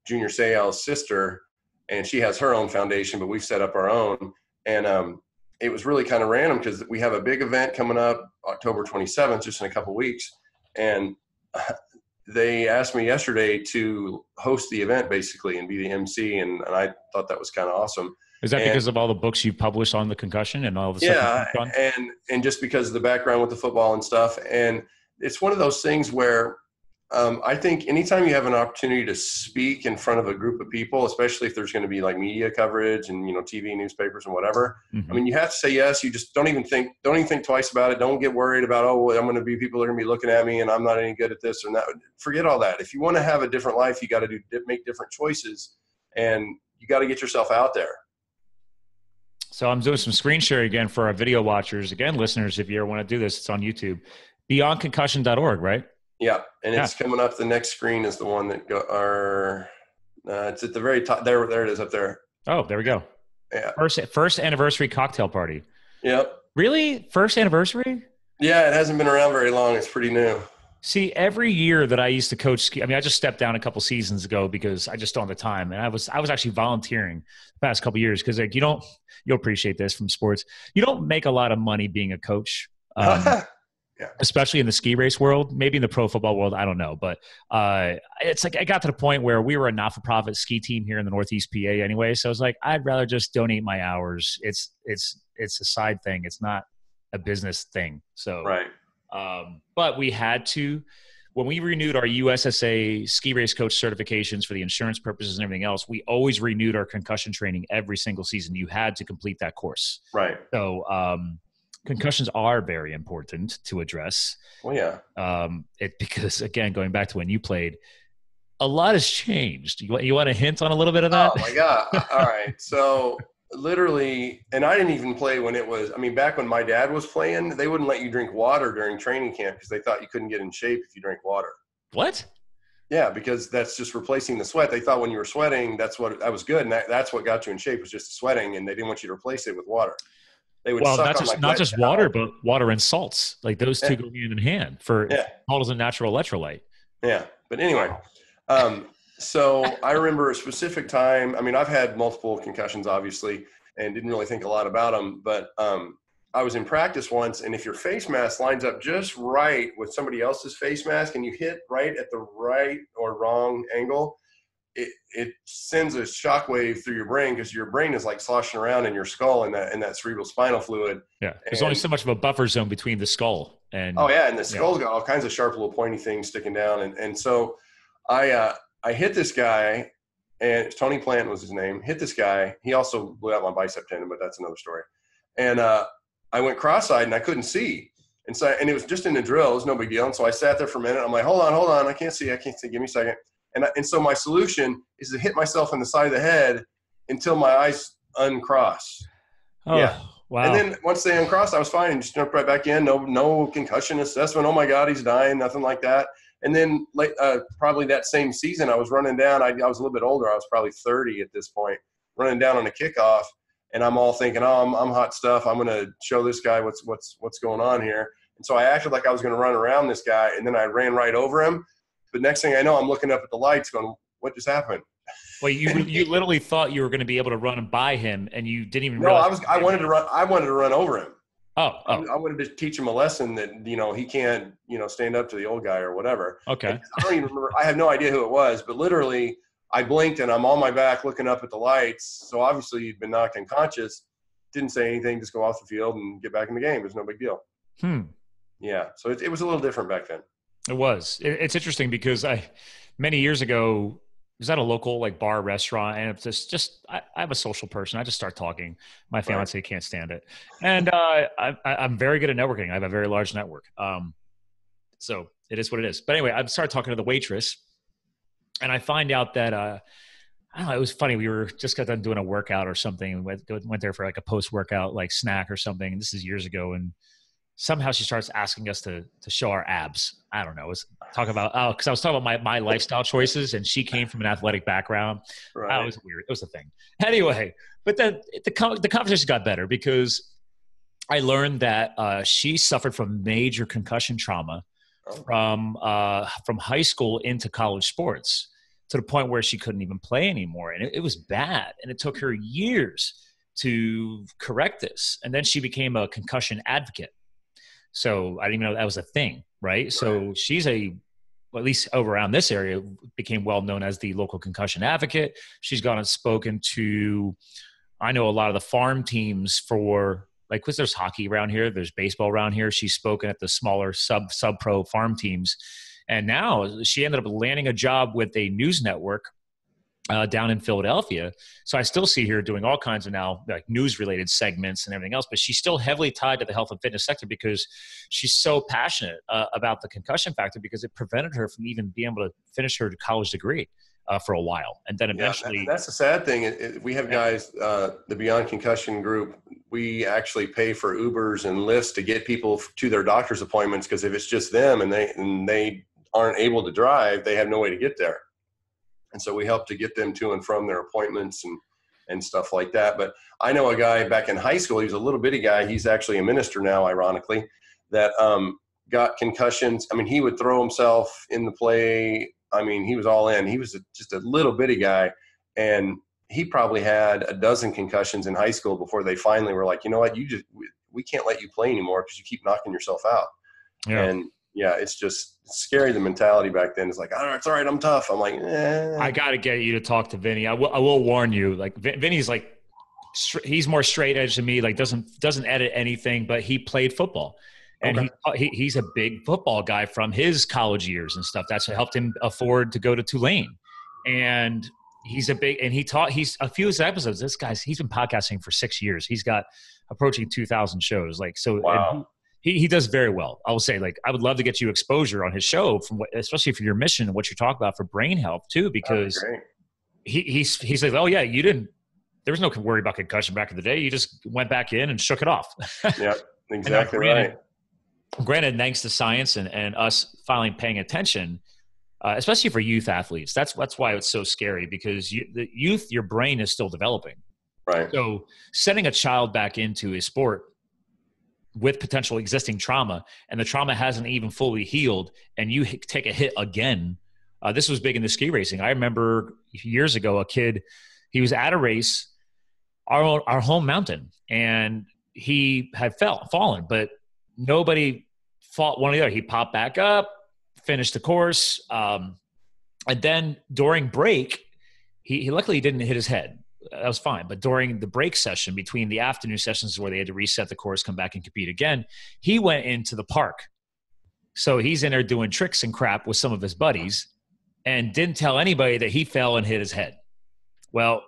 Junior Seau's sister, and she has her own foundation, but we've set up our own. And it was really kind of random because we have a big event coming up October 27th, just in a couple of weeks. And they asked me yesterday to host the event basically and be the MC. And I thought that was kind of awesome. Is that because of all the books you've published on the concussion and all the stuff you've done? And just because of the background with the football and stuff. And it's one of those things where I think anytime you have an opportunity to speak in front of a group of people, especially if there's going to be like media coverage and, TV, newspapers and whatever, I mean, you have to say yes. You just don't even think twice about it. Don't get worried about, I'm going to be, people are going to be looking at me and I'm not any good at this or that. Forget all that. If you want to have a different life, you got to make different choices, and you got to get yourself out there. So I'm doing some screen share again for our video watchers. Again, listeners, if you ever want to do this, it's on YouTube. BeyondConcussion.org, right? Yeah, and it's coming up. The next screen is the one that it's at the very top. There it is up there. Oh, there we go. Yeah. First anniversary cocktail party. Yep. Really? First anniversary? Yeah, it hasn't been around very long. It's pretty new. See, every year that I used to coach ski, I just stepped down a couple seasons ago because I just don't have the time. And I was actually volunteering the past couple years because like you'll appreciate this from sports. You don't make a lot of money being a coach. Yeah. Especially in the ski race world, maybe in the pro football world, I don't know. But it's like I got to the point where we were a not-for-profit ski team here in the Northeast PA anyway. So I was like, I'd rather just donate my hours. It's a side thing. It's not a business thing. So, right. But we had to, when we renewed our USSA ski race coach certifications for the insurance purposes and everything else, we always renewed our concussion training every single season. You had to complete that course. Right. So, concussions are very important to address. Well, yeah. Because again, going back to when you played, a lot has changed. You want to hint on a little bit of that? Oh my God. All right. So literally, and I didn't even play when it was, back when my dad was playing, they wouldn't let you drink water during training camp because they thought you couldn't get in shape if you drank water. What? Yeah, because that's just replacing the sweat. They thought when you were sweating, that was good. And that's what got you in shape, was just the sweating. And they didn't want you to replace it with water. Not just water, but water and salts. Like those two go hand in hand for salt as a natural electrolyte. Yeah. But anyway, so I remember a specific time. I've had multiple concussions, obviously, and didn't really think a lot about them. But I was in practice once, and if your face mask lines up just right with somebody else's face mask and you hit right at the right or wrong angle, it sends a shockwave through your brain because your brain is like sloshing around in your skull in that cerebral spinal fluid. Yeah, there's only so much of a buffer zone between the skull and. Oh yeah, and the skull's got all kinds of sharp little pointy things sticking down, and so I hit this guy, and Tony Plant was his name. Hit this guy. He also blew out my bicep tendon, but that's another story. And I went cross-eyed and I couldn't see, and it was just in the drill. It was no big deal. And so I sat there for a minute. I'm like, hold on, I can't see. Give me a second. And so my solution is to hit myself in the side of the head until my eyes uncross. Oh, yeah. Wow. And then once they uncrossed, I was fine and just jumped right back in. No concussion assessment. Oh my God, he's dying. Nothing like that. And then probably that same season, I was running down. I was a little bit older. I was probably 30 at this point, running down on a kickoff. And I'm all thinking, I'm hot stuff. I'm going to show this guy what's going on here. And so I acted like I was going to run around this guy. And then I ran right over him. But next thing I know, I'm looking up at the lights going, what just happened? Well, you literally thought you were going to be able to run by him, and you didn't even realize. No, I wanted to run over him. Oh. I wanted to teach him a lesson that, he can't, stand up to the old guy or whatever. Okay. I don't even remember. I have no idea who it was, but literally I blinked and I'm on my back looking up at the lights. So obviously you'd been knocked unconscious. Didn't say anything, just go off the field and get back in the game. It was no big deal. Yeah. So it was a little different back then. It was. It's interesting because many years ago, was at a local bar restaurant, and it's just I'm a social person. I just start talking. My fiance can't stand it, and I'm very good at networking. I have a very large network, so it is what it is. But anyway, I started talking to the waitress, And I find out that, I don't know, it was funny. We were just got done doing a workout or something, and went there for like a post-workout like snack or something. And this is years ago. And somehow she starts asking us to show our abs. I don't know. It was talk about, because I was talking about my lifestyle choices, and she came from an athletic background. Right. It was weird. It was a thing. Anyway, but then the conversation got better because I learned that she suffered from major concussion trauma from high school into college sports, to the point where she couldn't even play anymore. And it was bad. And it took her years to correct this. And then she became a concussion advocate. So I didn't even know that was a thing, right? So she's at least over around this area, became well known as the local concussion advocate. She's gone and spoken to, I know a lot of the farm teams for, like, because there's hockey around here, there's baseball around here. She's spoken at the smaller sub-pro farm teams. And now she ended up landing a job with a news network down in Philadelphia. So I still see her doing all kinds of now like news related segments and everything else, but she's still heavily tied to the health and fitness sector because she's so passionate about the concussion factor, because it prevented her from even being able to finish her college degree for a while. And then eventually— and that's the sad thing. We have guys, the Beyond Concussion group, we actually pay for Ubers and Lyfts to get people to their doctor's appointments, because if it's just them and they aren't able to drive, they have no way to get there. And so we help to get them to and from their appointments and stuff like that. But I know a guy back in high school, he was a little bitty guy. He's actually a minister now, ironically, that got concussions. I mean, he would throw himself in the play. I mean, he was all in. He was just a little bitty guy. And he probably had a dozen concussions in high school before they finally were like, you know what, we can't let you play anymore because you keep knocking yourself out. Yeah. And yeah, it's scary. The mentality back then is like, oh, it's all right, I'm tough. I'm like, I got to get you to talk to Vinny. I will warn you, like Vinny's like, he's more straight edge than me, like doesn't edit anything, but he played football. And he's a big football guy from his college years and stuff. That's what helped him afford to go to Tulane. And he's a few episodes. He's been podcasting for 6 years. He's got approaching 2,000 shows. Like, so wow. He does very well. I will say, like, I would love to get you exposure on his show, especially for your mission and what you're talking about for brain health too, because he's like, oh yeah, there was no worry about concussion back in the day. You just went back in and shook it off. Yeah, exactly right. Granted, thanks to science and us finally paying attention, especially for youth athletes, that's why it's so scary, because the youth, your brain is still developing. Right. So sending a child back into a sport with potential existing trauma, and the trauma hasn't even fully healed, and you take a hit again. This was big in the ski racing. I remember years ago, a kid, he was at a race, our home mountain, and he had fallen, but nobody fought one or the other. He popped back up, finished the course. And then during break, he luckily didn't hit his head. That was fine. But during the break session, between the afternoon sessions where they had to reset the course, come back and compete again, he went into the park. So he's in there doing tricks and crap with some of his buddies and didn't tell anybody that he fell and hit his head. Well,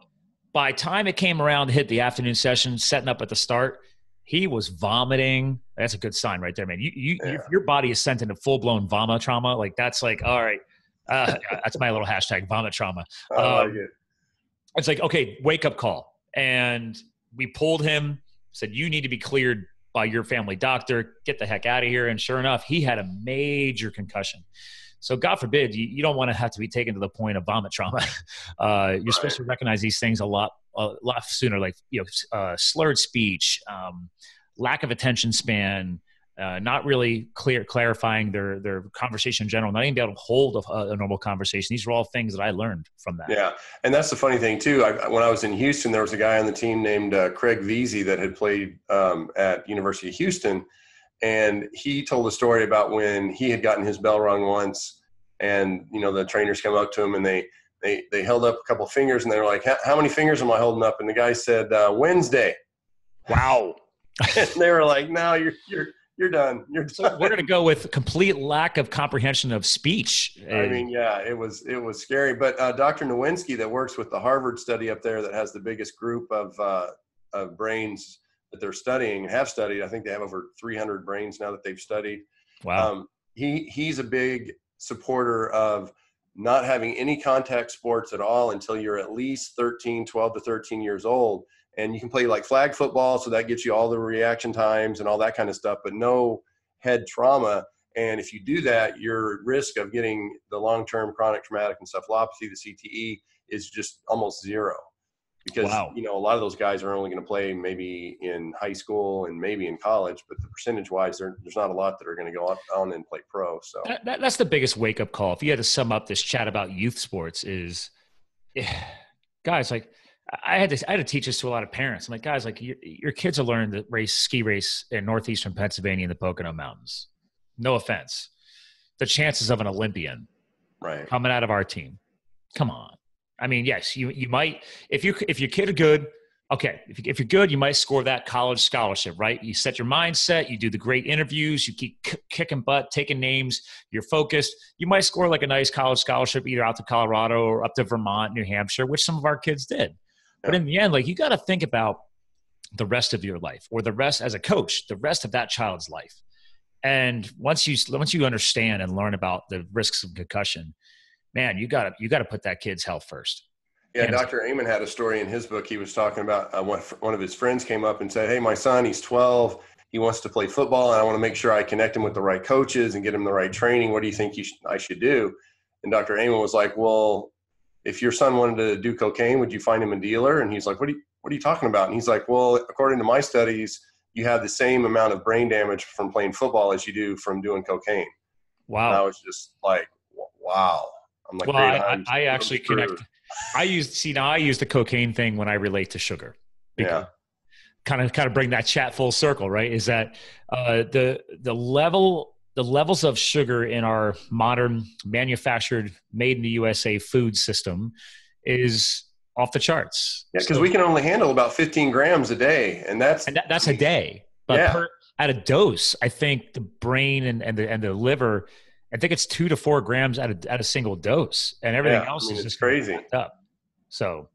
by the time it came around to hit the afternoon session, setting up at the start, he was vomiting. That's a good sign right there, man. Your body is sent into full-blown vomit trauma. Like, that's like, all right, that's my little hashtag, vomit trauma. I like it. It's like, okay, wake up call. And we pulled him, said, you need to be cleared by your family doctor. Get the heck out of here. And sure enough, he had a major concussion. So God forbid, you don't want to have to be taken to the point of vomit trauma. You're supposed to recognize these things a lot sooner, like, slurred speech, lack of attention span, not really clarifying their conversation in general, not even be able to hold a normal conversation. These are all things that I learned from that. Yeah. And that's the funny thing too. When I was in Houston, there was a guy on the team named Craig Veazey that had played at University of Houston. And he told a story about when he had gotten his bell rung once, and, the trainers come up to him and they held up a couple of fingers, and they were like, how many fingers am I holding up? And the guy said, Wednesday. Wow. And they were like, no, you're done. You're done. So we're going to go with complete lack of comprehension of speech. I mean, yeah, it was scary. But Dr. Nowinski, that works with the Harvard study up there, that has the biggest group of brains that they're studying and have studied. I think they have over 300 brains now that they've studied. Wow. He's a big supporter of not having any contact sports at all until you're at least 12 to 13 years old. And you can play like flag football, so that gets you all the reaction times and all that kind of stuff, but no head trauma. And if you do that, your risk of getting the long-term chronic traumatic encephalopathy, the CTE, is just almost zero. Because, wow. you know, a lot of those guys are only going to play maybe in high school and maybe in college, but the percentage-wise, there's not a lot that are going to go on and play pro. So that's the biggest wake-up call. If you had to sum up this chat about youth sports is, guys, like, I had to teach this to a lot of parents. I'm like, guys, like your kids are learning to ski race in northeastern Pennsylvania in the Pocono Mountains. No offense. The chances of an Olympian coming out of our team, come on. I mean, yes, you might, if your kid are good, okay. If you're good, you might score that college scholarship, right? You set your mindset, you do the great interviews, you keep kicking butt, taking names, you're focused. You might score like a nice college scholarship either out to Colorado or up to Vermont, New Hampshire, which some of our kids did. But in the end, like, you got to think about the rest of your life, or the rest as a coach, the rest of that child's life. And once you understand and learn about the risks of concussion, man, you got to put that kid's health first. Yeah, Dr. Amen had a story in his book. He was talking about one of his friends came up and said, "Hey, my son, he's 12. He wants to play football, and I want to make sure I connect him with the right coaches and get him the right training. What do you think I should do?" And Dr. Amen was like, "Well, if your son wanted to do cocaine, would you find him a dealer?" And he's like, "What are you talking about?" And he's like, "Well, according to my studies, you have the same amount of brain damage from playing football as you do from doing cocaine." Wow. And I was just like, wow. I'm like, well, I actually connect. I use the cocaine thing when I relate to sugar. Yeah. Kind of bring that chat full circle, right? Is that the levels of sugar in our modern manufactured, made in the USA food system is off the charts. Yeah, because we can only handle about 15 grams a day, and that's a day. But at a dose, I think the brain and the liver, I think it's 2 to 4 grams at a single dose, and everything else is just crazy. Up. So,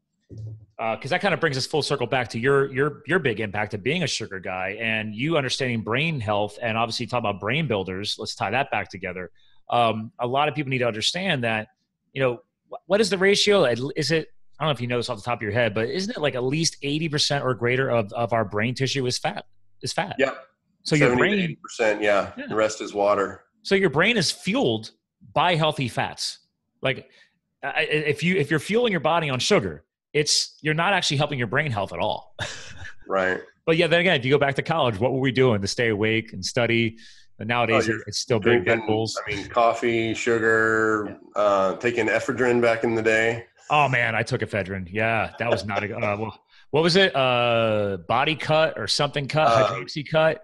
because that kind of brings us full circle back to your big impact of being a sugar guy and you understanding brain health, and obviously talk about brain builders. Let's tie that back together. A lot of people need to understand that, you know, what is the ratio? Is it, I don't know if you know this off the top of your head, but isn't it like at least 80% or greater of our brain tissue is fat? Yeah. So your brain, 80%. Yeah. The rest is water. So your brain is fueled by healthy fats. Like if you're fueling your body on sugar, you're not actually helping your brain health at all. Right. But yeah, then again, if you go back to college, what were we doing to stay awake and study? And nowadays, it's still big Red Bulls. I mean, coffee, sugar, taking ephedrine back in the day. Oh man, I took ephedrine. Yeah, that was not a good. What was it? Body cut or something cut? Hydroxy cut.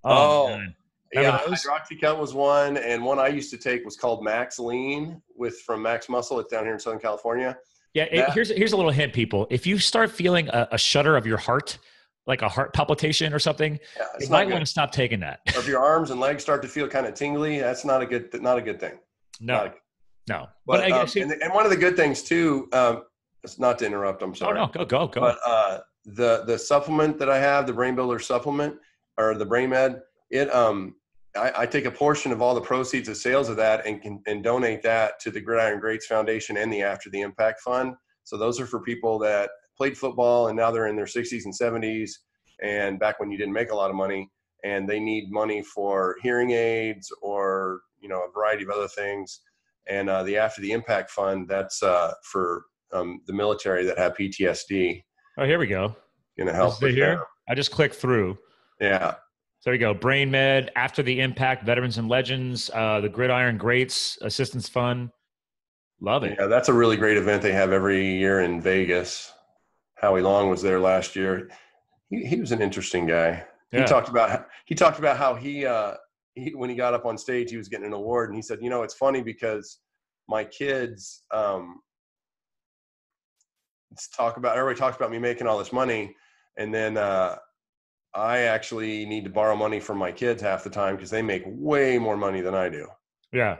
Man. Yeah, Hydroxycut was one, and one I used to take was called Max Lean from Max Muscle. It's down here in Southern California. Yeah, here's a little hint, people. If you start feeling a shudder of your heart, like a heart palpitation or something, you might want to stop taking that. Or if your arms and legs start to feel kind of tingly, that's not a good thing. No. But and one of the good things too, it's not to interrupt. I'm sorry. Oh no, go. But the supplement that I have, the Brain Builder supplement or the Brain Med, I take a portion of all the proceeds of sales of that and donate that to the Gridiron Greats Foundation and the After the Impact Fund. So those are for people that played football and now they're in their 60s and 70s, and back when you didn't make a lot of money, and they need money for hearing aids or, you know, a variety of other things. And the After the Impact Fund, that's for the military that have PTSD. Oh, here we go. Going to help with here. I just clicked through. Yeah. There we go. Brain Med, After the Impact, Veterans and Legends, the Gridiron Greats Assistance Fund. Love it. Yeah, that's a really great event they have every year in Vegas. Howie Long was there last year. He was an interesting guy. Yeah. He talked about how he when he got up on stage, he was getting an award, and he said, you know, it's funny because my kids everybody talks about me making all this money, and then I actually need to borrow money from my kids half the time because they make way more money than I do. Yeah.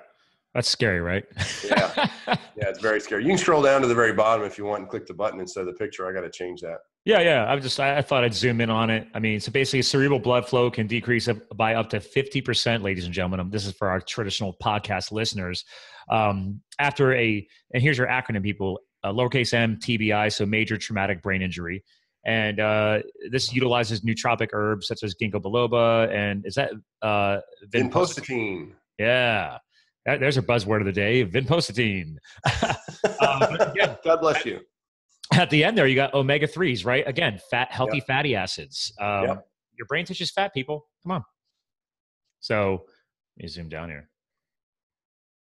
That's scary, right? Yeah. Yeah, it's very scary. You can scroll down to the very bottom if you want and click the button instead of the picture. I got to change that. Yeah. I thought I'd zoom in on it. I mean, so basically cerebral blood flow can decrease by up to 50%, ladies and gentlemen. This is for our traditional podcast listeners. And here's your acronym, people, lowercase m TBI, so major traumatic brain injury. And this utilizes nootropic herbs such as ginkgo biloba. And is that vinpocetine? Yeah. There's a buzzword of the day, vinpocetine. Again, God bless you. At the end there, you got omega-3s, right? Again, healthy fatty acids. Your brain touches fat, people. Come on. So let me zoom down here.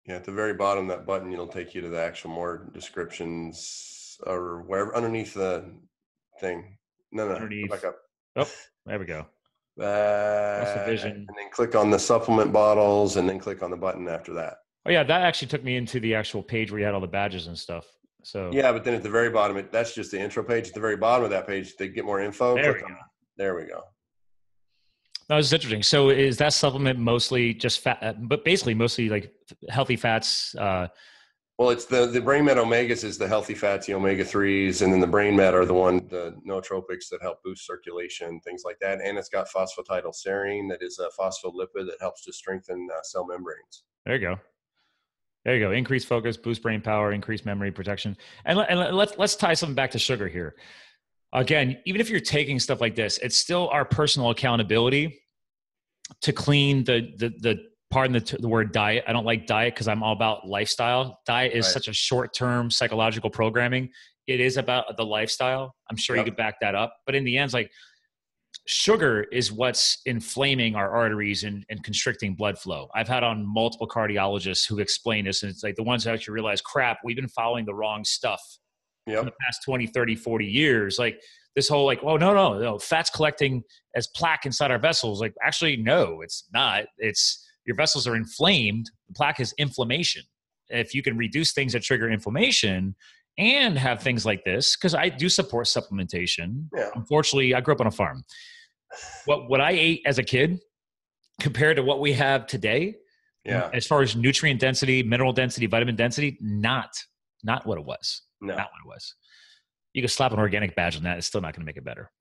Yeah, at the very bottom, that button, it'll take you to the actual more descriptions or wherever underneath the thing. No, underneath. Go back up. Oh, there we go. That's the vision. And then click on the supplement bottles and then click on the button after that. Oh yeah, that actually took me into the actual page where you had all the badges and stuff. So yeah, but then at the very bottom, that's just the intro page. At the very bottom of that page, they get more info. There we go. That was interesting. So is that supplement mostly just fat, but basically mostly like healthy fats? Well, it's the brain med omegas is the healthy fats, the omega-3s, and then the brain med are the nootropics that help boost circulation, things like that. And it's got phosphatidylserine that is a phospholipid that helps to strengthen cell membranes. There you go. Increase focus, boost brain power, increase memory protection. And let's tie something back to sugar here. Again, even if you're taking stuff like this, it's still our personal accountability to clean the pardon the word diet. I don't like diet because I'm all about lifestyle. Diet is such a short-term psychological programming. It is about the lifestyle. I'm sure you could back that up. But in the end, it's like sugar is what's inflaming our arteries and constricting blood flow. I've had on multiple cardiologists who explain this, and it's like the ones that actually realize, crap, we've been following the wrong stuff in the past 20, 30, 40 years. Like this whole like, oh, no, fat's collecting as plaque inside our vessels. Like, actually, no, it's not. It's your vessels are inflamed. The plaque is inflammation. If you can reduce things that trigger inflammation and have things like this, because I do support supplementation. Yeah. Unfortunately, I grew up on a farm. What I ate as a kid compared to what we have today, as far as nutrient density, mineral density, vitamin density, not what it was. No. Not what it was. You can slap an organic badge on that. It's still not going to make it better.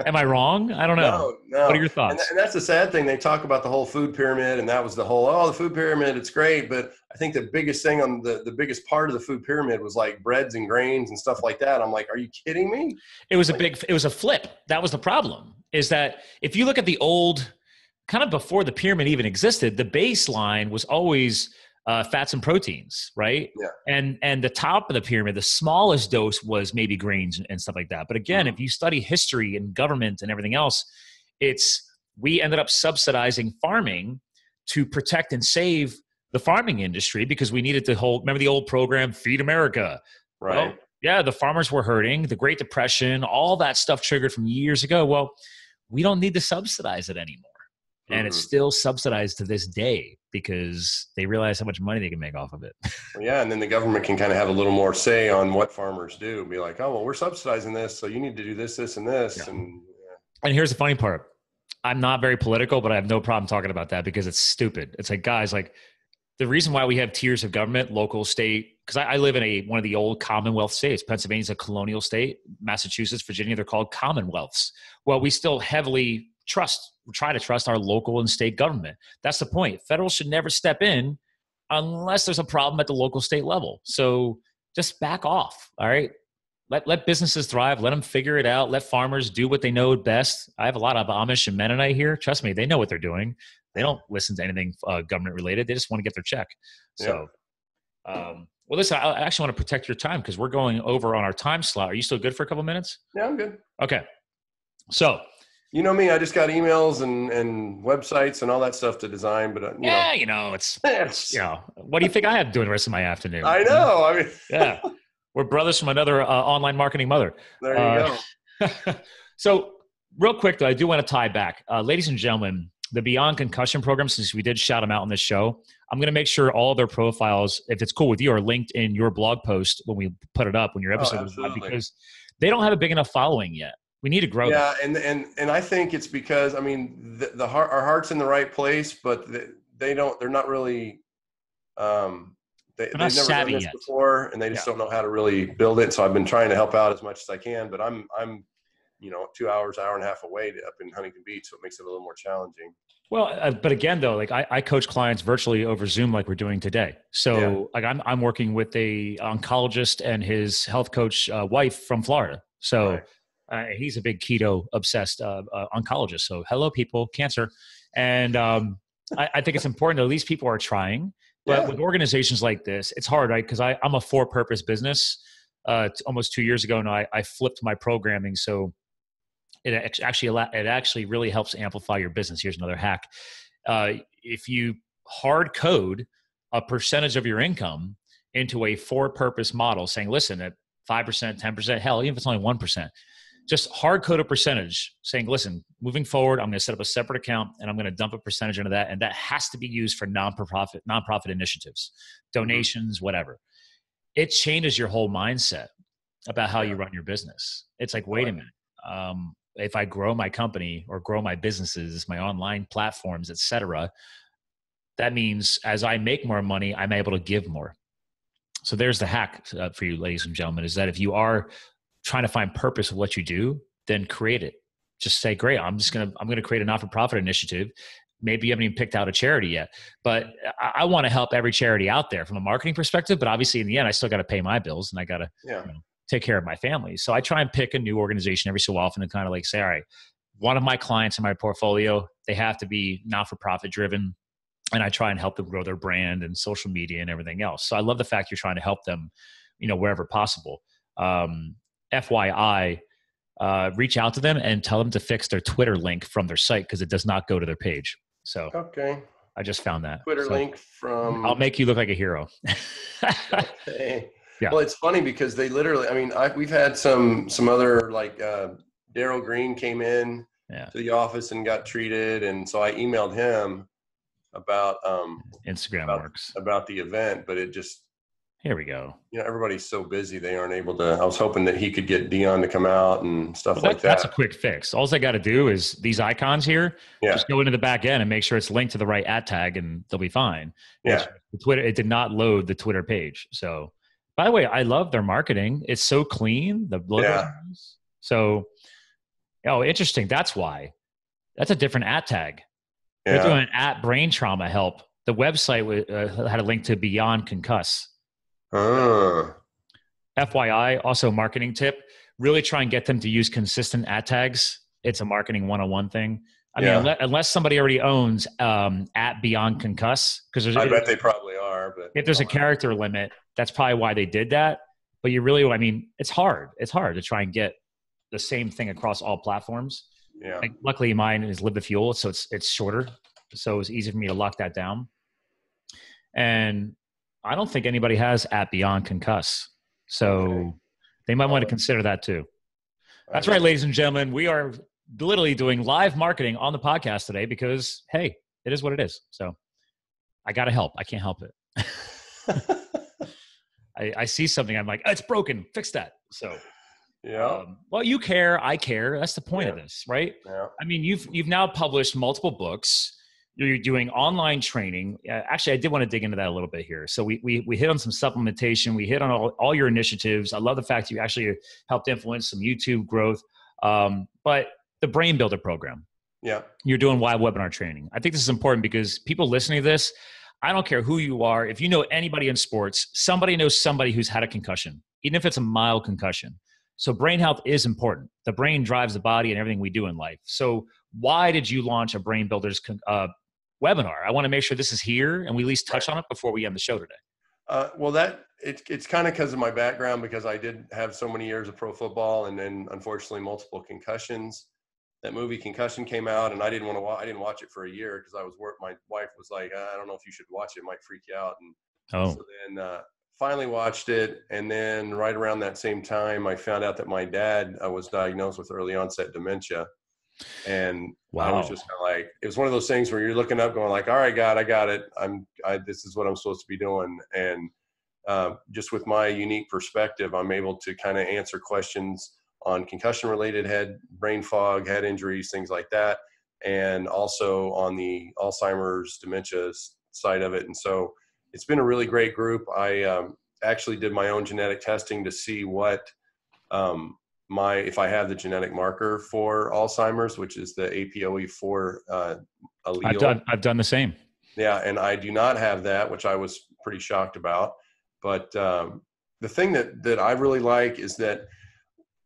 Am I wrong? I don't know. No. What are your thoughts? And that's the sad thing. They talk about the whole food pyramid, and that was the whole, the food pyramid, it's great. But I think the biggest thing on the biggest part of the food pyramid was like breads and grains and stuff like that. I'm like, are you kidding me? It was a flip. That was the problem, is that if you look at the old, kind of before the pyramid even existed, the baseline was always fats and proteins, right? Yeah. And the top of the pyramid, the smallest dose was maybe grains and stuff like that. But again, if you study history and government and everything else, we ended up subsidizing farming to protect and save the farming industry because we needed to remember the old program, Feed America? Right. Well, yeah, the farmers were hurting, the Great Depression, all that stuff triggered from years ago. Well, we don't need to subsidize it anymore. And it's still subsidized to this day because they realize how much money they can make off of it. Well, yeah, and then the government can kind of have a little more say on what farmers do. Be like, oh, well, we're subsidizing this, so you need to do this, this, and this. Yeah. And here's the funny part. I'm not very political, but I have no problem talking about that because it's stupid. It's like, guys, like the reason why we have tiers of government, local, state, because I live in one of the old Commonwealth states. Pennsylvania's a colonial state. Massachusetts, Virginia, they're called Commonwealths. Well, we still heavily try to trust our local and state government. That's the point. Federal should never step in unless there's a problem at the local state level. So just back off. All right. Let businesses thrive. Let them figure it out. Let farmers do what they know best. I have a lot of Amish and Mennonite here. Trust me, they know what they're doing. They don't listen to anything government related. They just want to get their check. So, well, listen, I actually want to protect your time because we're going over on our time slot. Are you still good for a couple minutes? Yeah, I'm good. Okay. So, you know me, I just got emails and websites and all that stuff to design, but it's what do you think I have to do the rest of my afternoon? I know. I mean, we're brothers from another online marketing mother. There you go. So real quick though, I do want to tie back, ladies and gentlemen, the Beyond Concussion program, since we did shout them out on this show, I'm going to make sure all their profiles, if it's cool with you, are linked in your blog post when we put it up, when your episode is live, because they don't have a big enough following yet. We need to grow. Yeah, and I think it's because, I mean, our heart's in the right place, but they're not really, they've not never done this yet. before, and they just don't know how to really build it. So I've been trying to help out as much as I can, but I'm 2 hours, hour and a half away up in Huntington Beach. So it makes it a little more challenging. Well, but again, though, like I coach clients virtually over Zoom, like we're doing today. So like I'm working with a oncologist and his health coach wife from Florida. So he's a big keto obsessed oncologist. So hello, people, cancer. And I think it's important that at least people are trying. But with organizations like this, it's hard, right? Because I'm a for-purpose business. Almost 2 years ago now, I flipped my programming. So it actually really helps amplify your business. Here's another hack. If you hard code a percentage of your income into a for-purpose model saying, listen, at 5%, 10%, hell, even if it's only 1%, just hard code a percentage saying, listen, moving forward, I'm going to set up a separate account and I'm going to dump a percentage into that. And that has to be used for nonprofit initiatives, donations, whatever. It changes your whole mindset about how you run your business. It's like, wait a minute. If I grow my company or grow my businesses, my online platforms, et cetera, that means as I make more money, I'm able to give more. So there's the hack for you, ladies and gentlemen, is that if you are trying to find purpose of what you do, then create it. Just say, great, I'm going to create a not-for-profit initiative. Maybe you haven't even picked out a charity yet, but I want to help every charity out there from a marketing perspective. But obviously in the end, I still got to pay my bills and I got to take care of my family. So I try and pick a new organization every so often and kind of like say, all right, one of my clients in my portfolio, they have to be not-for-profit driven. And I try and help them grow their brand and social media and everything else. So I love the fact you're trying to help them, wherever possible. FYI, reach out to them and tell them to fix their Twitter link from their site because it does not go to their page. So I just found that. Twitter link from... I'll make you look like a hero. Okay. Yeah. Well, it's funny because they literally, we've had some other like Daryl Green came in to the office and got treated. And so I emailed him about Instagram works about the event, but it just, here we go. Everybody's so busy. They aren't able to, I was hoping that he could get Dion to come out and stuff like that. That's a quick fix. All I got to do is these icons here, just go into the back end and make sure it's linked to the right @ tag and they'll be fine. Yeah. It did not load the Twitter page. So, by the way, I love their marketing. It's so clean. The logo. Yeah. So, interesting. That's why. That's a different @ tag. Yeah. They're doing @brain trauma help. The website had a link to Beyond Concuss. FYI, also marketing tip, really try and get them to use consistent @ tags. It's a marketing 101 thing. I mean, unless somebody already owns @Beyond Concuss, because I bet they probably are. But if there's a character limit, that's probably why they did that. But it's hard. It's hard to try and get the same thing across all platforms. Yeah. Like, luckily, mine is Live the Fuel, so it's shorter. So it's easy for me to lock that down. And I don't think anybody has @Beyond Concuss. So they might want to consider that too. That's right, ladies and gentlemen. We are literally doing live marketing on the podcast today because, hey, it is what it is. So I got to help. I can't help it. I see something. I'm like, it's broken. Fix that. So, well, you care. I care. That's the point of this, right? Yeah. I mean, you've now published multiple books. You're doing online training. Actually, I did want to dig into that a little bit here. So we hit on some supplementation. We hit on all your initiatives. I love the fact you actually helped influence some YouTube growth. But the Brain Builder program. Yeah. You're doing live webinar training. I think this is important because people listening to this, I don't care who you are. If you know anybody in sports, somebody knows somebody who's had a concussion, even if it's a mild concussion. So brain health is important. The brain drives the body and everything we do in life. So why did you launch a Brain Builders webinar? I want to make sure this is here and we at least touch on it before we end the show today. Well, it's kind of because of my background, because I did have so many years of pro football and then unfortunately multiple concussions. That movie Concussion came out and I didn't watch it for a year because my wife was like, I don't know if you should watch it. It might freak you out. And so then finally watched it. And then right around that same time, I found out that my dad was diagnosed with early onset dementia. And I was just kind of like, it was one of those things where you're looking up going like, all right, God, I got it. This is what I'm supposed to be doing. And just with my unique perspective, I'm able to kind of answer questions on concussion related brain fog, head injuries, things like that. and also on the Alzheimer's dementia side of it. And so it's been a really great group. I actually did my own genetic testing to see what if I have the genetic marker for Alzheimer's, which is the APOE4 allele. I've done the same. Yeah, and I do not have that, which I was pretty shocked about. But the thing that I really like is that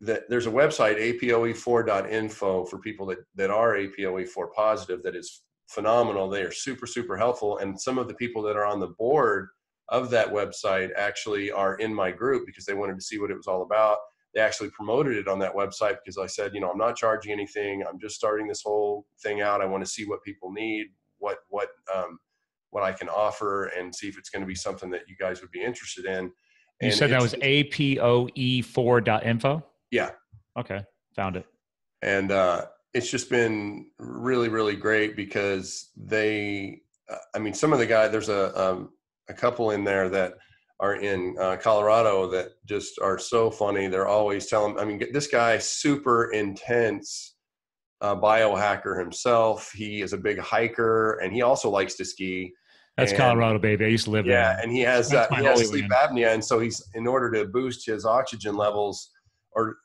there's a website, apoe4.info, for people that are APOE4 positive, that is phenomenal. They are super, super helpful. And some of the people that are on the board of that website actually are in my group because they wanted to see what it was all about. They actually promoted it on that website because I said, I'm not charging anything. I'm just starting this whole thing out. I want to see what people need, what I can offer, and see if it's going to be something that you guys would be interested in. You said that was apoe4.info? Yeah. Okay. Found it. And it's just been really, really great because some of the guys, there's a couple in there that are in Colorado that just are so funny. They're always telling, this guy, super intense biohacker himself. He is a big hiker and he also likes to ski. That's Colorado, baby. I used to live there. Yeah. And he has sleep apnea. And so he's, in order to boost his oxygen levels, or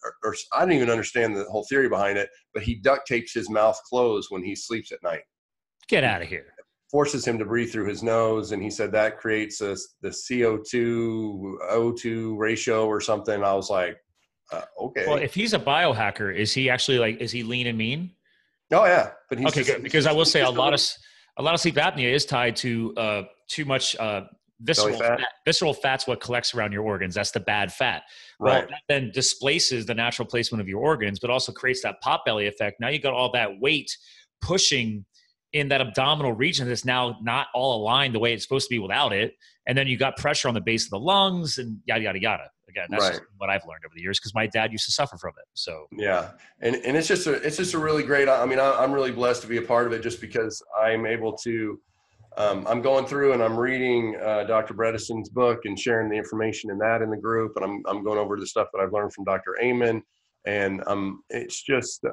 I don't even understand the whole theory behind it, but he duct tapes his mouth closed when he sleeps at night. Get out of here. Forces him to breathe through his nose, and he said that creates the CO2-O2 ratio or something. I was like, okay. Well, if he's a biohacker, is he actually is he lean and mean? Oh yeah, but he's okay, good. Because I will say a lot of sleep apnea is tied to too much visceral fat's what collects around your organs. That's the bad fat. Well, right. That then displaces the natural placement of your organs, but also creates that pot belly effect. Now you got all that weight pushing in that abdominal region that's now not all aligned the way it's supposed to be without it. And then you got pressure on the base of the lungs and yada, yada, yada. Again, that's right. just what I've learned over the years because my dad used to suffer from it. So yeah. And it's just a really great, I'm really blessed to be a part of it just because I'm able to, I'm going through and I'm reading Dr. Bredesen's book and sharing the information in the group. And I'm going over the stuff that I've learned from Dr. Amen. And it's just,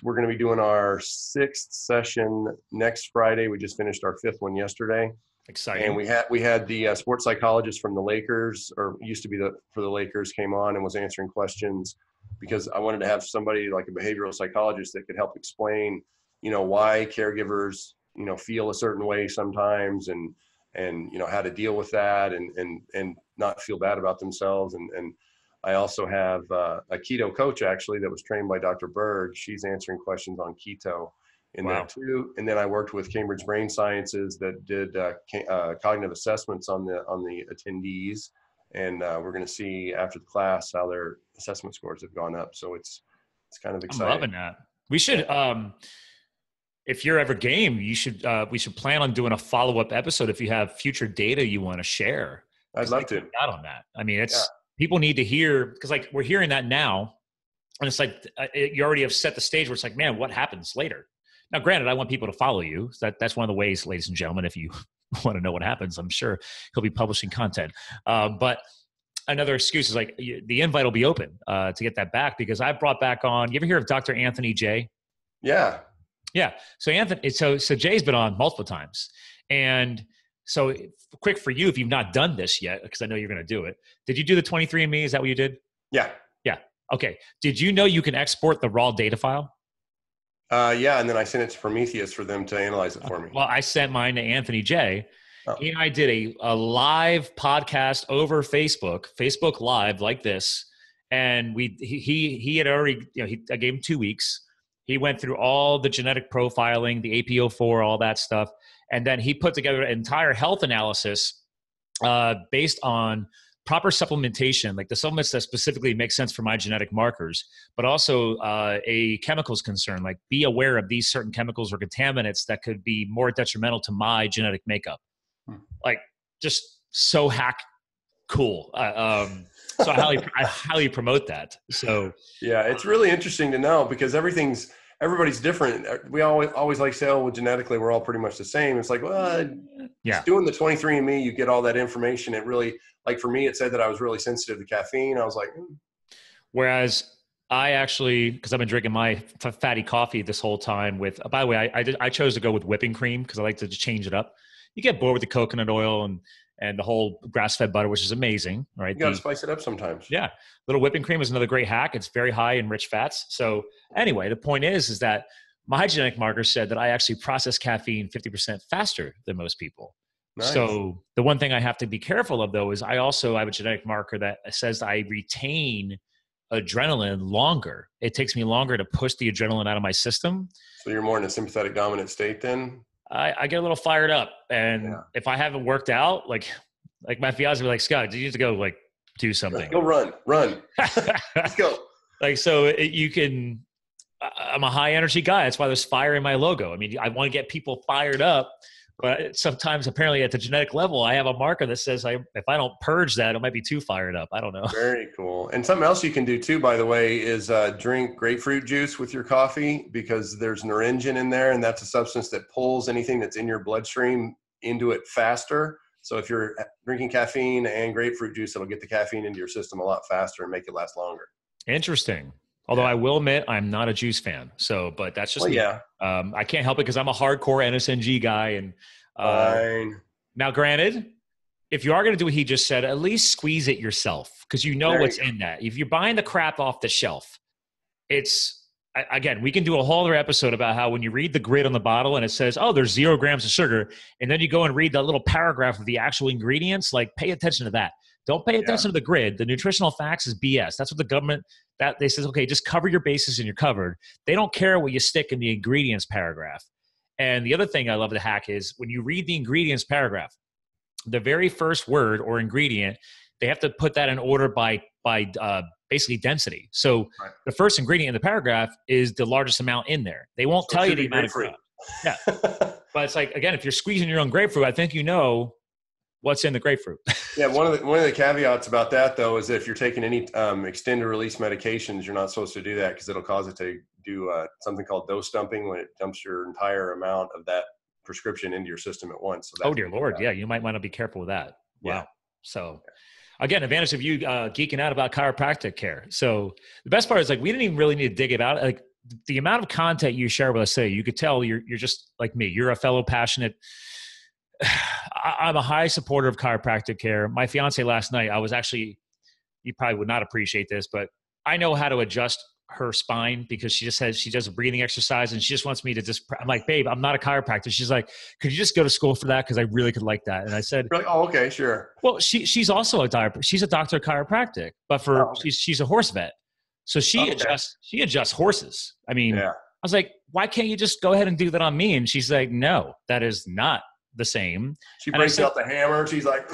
we're going to be doing our 6th session next Friday. We just finished our 5th one yesterday. Exciting. And we had the sports psychologist from the Lakers, or used to be for the Lakers, came on and was answering questions because I wanted to have somebody like a behavioral psychologist that could help explain, why caregivers, feel a certain way sometimes and how to deal with that and not feel bad about themselves. And I also have a keto coach actually that was trained by Dr. Berg. She's answering questions on keto in that too. And then I worked with Cambridge Brain Sciences that did cognitive assessments on the attendees. And we're going to see after the class how their assessment scores have gone up. So it's kind of exciting. I'm loving that. We should, if you're ever game, we should plan on doing a follow-up episode if you have future data you want to share. I'd love to. Out on that. People need to hear, because we're hearing that now, and it's you already have set the stage where it's like, man, what happens later? Now, granted, I want people to follow you. So that's one of the ways, ladies and gentlemen, if you want to know what happens, I'm sure he'll be publishing content. But another excuse is the invite will be open to get that back because I brought back on, you ever hear of Dr. Anthony J? Yeah. Yeah. So so Jay's been on multiple times. And so quick for you, if you've not done this yet, because I know you're going to do it. Did you do the 23andMe? Is that what you did? Yeah. Yeah. Okay. Did you know you can export the raw data file? Yeah. And then I sent it to Prometheus for them to analyze it for me. Well, I sent mine to Anthony J. Oh. He and I did a live podcast over Facebook Live like this. And he had already, I gave him 2 weeks. He went through all the genetic profiling, the APO4, all that stuff. And then he put together an entire health analysis based on proper supplementation, like the supplements that specifically make sense for my genetic markers, but also a chemicals concern, like be aware of these certain chemicals or contaminants that could be more detrimental to my genetic makeup. Just so hack cool. So I highly promote that. So yeah, it's really interesting to know because everybody's different. We always like say, well, genetically, we're all pretty much the same. It's like, well, just doing the 23andMe, you get all that information. It really, for me, it said that I was really sensitive to caffeine. I was like, Whereas I actually, because I've been drinking my fatty coffee this whole time with, by the way, I chose to go with whipping cream because I like to just change it up. You get bored with the coconut oil and the whole grass-fed butter, which is amazing, right? You got to spice it up sometimes. Yeah. Little whipping cream is another great hack. It's very high in rich fats. So anyway, the point is that my genetic marker said that I actually process caffeine 50% faster than most people. Nice. So the one thing I have to be careful of, though, is I have a genetic marker that says I retain adrenaline longer. It takes me longer to push the adrenaline out of my system. So you're more in a sympathetic dominant state then? I get a little fired up. And if I haven't worked out, like my fiance will be like, Scott, you need to go like do something. Go run. Let's go. I'm a high energy guy. That's why there's fire in my logo. I mean, I want to get people fired up, but sometimes apparently at the genetic level, I have a marker that says if I don't purge that, it might be too fired up. I don't know. Very cool. And something else you can do too, by the way, is drink grapefruit juice with your coffee, because there's naringin in there, and that's a substance that pulls anything that's in your bloodstream into it faster. So if you're drinking caffeine and grapefruit juice, it'll get the caffeine into your system a lot faster and make it last longer. Interesting. Although I will admit I'm not a juice fan. So, but that's just me. Yeah. I can't help it because I'm a hardcore NSNG guy. And fine. Now, granted, if you are going to do what he just said, at least squeeze it yourself, because you know what's in that. If you're buying the crap off the shelf, again, we can do a whole other episode about how when you read the grid on the bottle and it says, oh, there's 0 grams of sugar, and then you go and read that little paragraph of the actual ingredients, like pay attention to that. Don't pay attention to the grid. The nutritional facts is BS. That's what the government, that they says, okay, just cover your bases and you're covered. They don't care what you stick in the ingredients paragraph. And the other thing I love to hack is when you read the ingredients paragraph, the very first word or ingredient, they have to put that in order by basically density. So the first ingredient in the paragraph is the largest amount in there. They won't tell you the amount of fruit. Yeah. But it's like, again, if you're squeezing your own grapefruit, I think you know what's in the grapefruit. Yeah, one of the caveats about that, though, is that if you're taking any extended release medications, you're not supposed to do that because it'll cause it to do something called dose dumping, when it dumps your entire amount of that prescription into your system at once. So oh, dear Lord. Yeah, you might want to be careful with that. Wow. Yeah. So, again, advantage of you geeking out about chiropractic care. So the best part is, like, we didn't even really need to dig it out. Like, the amount of content you share with us today, you could tell you're just like me. You're a fellow passionate. I'm a high supporter of chiropractic care. My fiance last night, you probably would not appreciate this, but I know how to adjust her spine because she does a breathing exercise and she just wants me to I'm like, babe, I'm not a chiropractor. She's like, could you just go to school for that? Cause I really could like that. And I said, really? Oh, okay, sure. Well, she's also she's a doctor of chiropractic, but she's a horse vet. So she adjusts horses. I mean, I was like, why can't you just go ahead and do that on me? And she's like, no, that is not the same. She breaks out the hammer. She's like,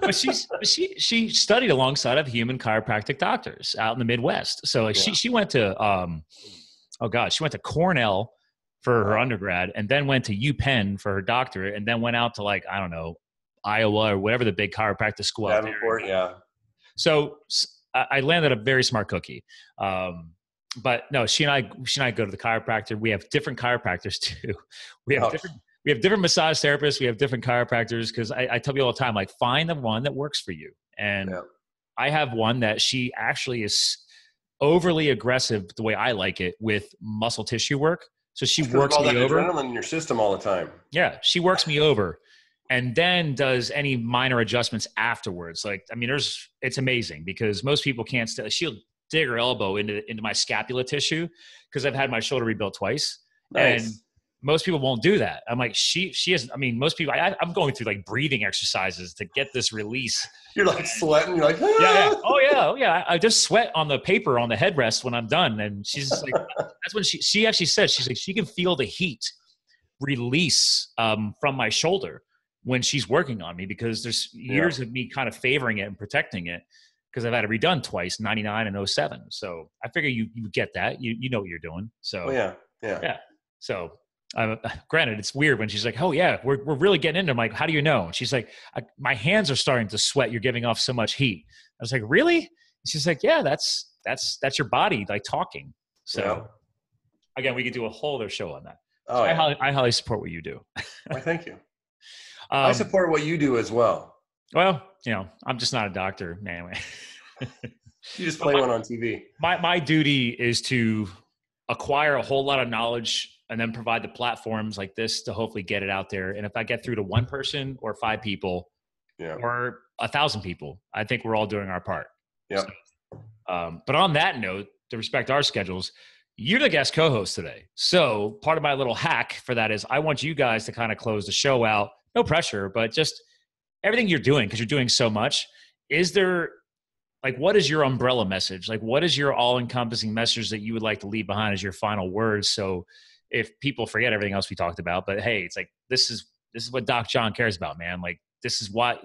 but she studied alongside of human chiropractic doctors out in the Midwest. So like she went to she went to Cornell for her undergrad, and then went to UPenn for her doctorate, and then went out to, like, I don't know, Iowa or whatever the big chiropractic school out there. Yeah. So I landed a very smart cookie. But no, she and I go to the chiropractor. We have different chiropractors too. We have different massage therapists. We have different chiropractors, because I tell people all the time, like, find the one that works for you. And I have one that she actually is overly aggressive, the way I like it, with muscle tissue work. So she works me over. Adrenaline in your system all the time. Yeah, she works me over, and then does any minor adjustments afterwards. Like, I mean, it's amazing, because most people can't. She'll dig her elbow into my scapula tissue, because I've had my shoulder rebuilt twice. Nice. And most people won't do that. I'm like, she has, I mean, most people, I'm going through like breathing exercises to get this release. You're like sweating. You're like, yeah. Oh yeah. I just sweat on the paper on the headrest when I'm done. And she's just like, that's when she actually said, she's like, she can feel the heat release from my shoulder when she's working on me, because there's years of me kind of favoring it and protecting it, because I've had it redone twice, 99 and 07. So I figure you get that. You know what you're doing. So yeah. So granted, it's weird when she's like, oh yeah, we're really getting into it. I'm like, how do you know? And she's like, my hands are starting to sweat. You're giving off so much heat. I was like, really? And she's like, yeah, that's your body, like, talking. So again, we could do a whole other show on that. So I highly support what you do. Well, thank you. I support what you do as well. Well, I'm just not a doctor, man. You just play one on TV. My duty is to acquire a whole lot of knowledge and then provide the platforms like this to hopefully get it out there. And if I get through to one person or 5 people or 1,000 people, I think we're all doing our part. Yeah. So, but on that note, to respect our schedules, you're the guest co-host today. So part of my little hack for that is I want you guys to kind of close the show out. No pressure, but just everything you're doing, because you're doing so much. Is there, like, what is your umbrella message? Like, what is your all-encompassing message that you would like to leave behind as your final words? So if people forget everything else we talked about, but hey, it's like, this is what Doc John cares about, man. Like, this is why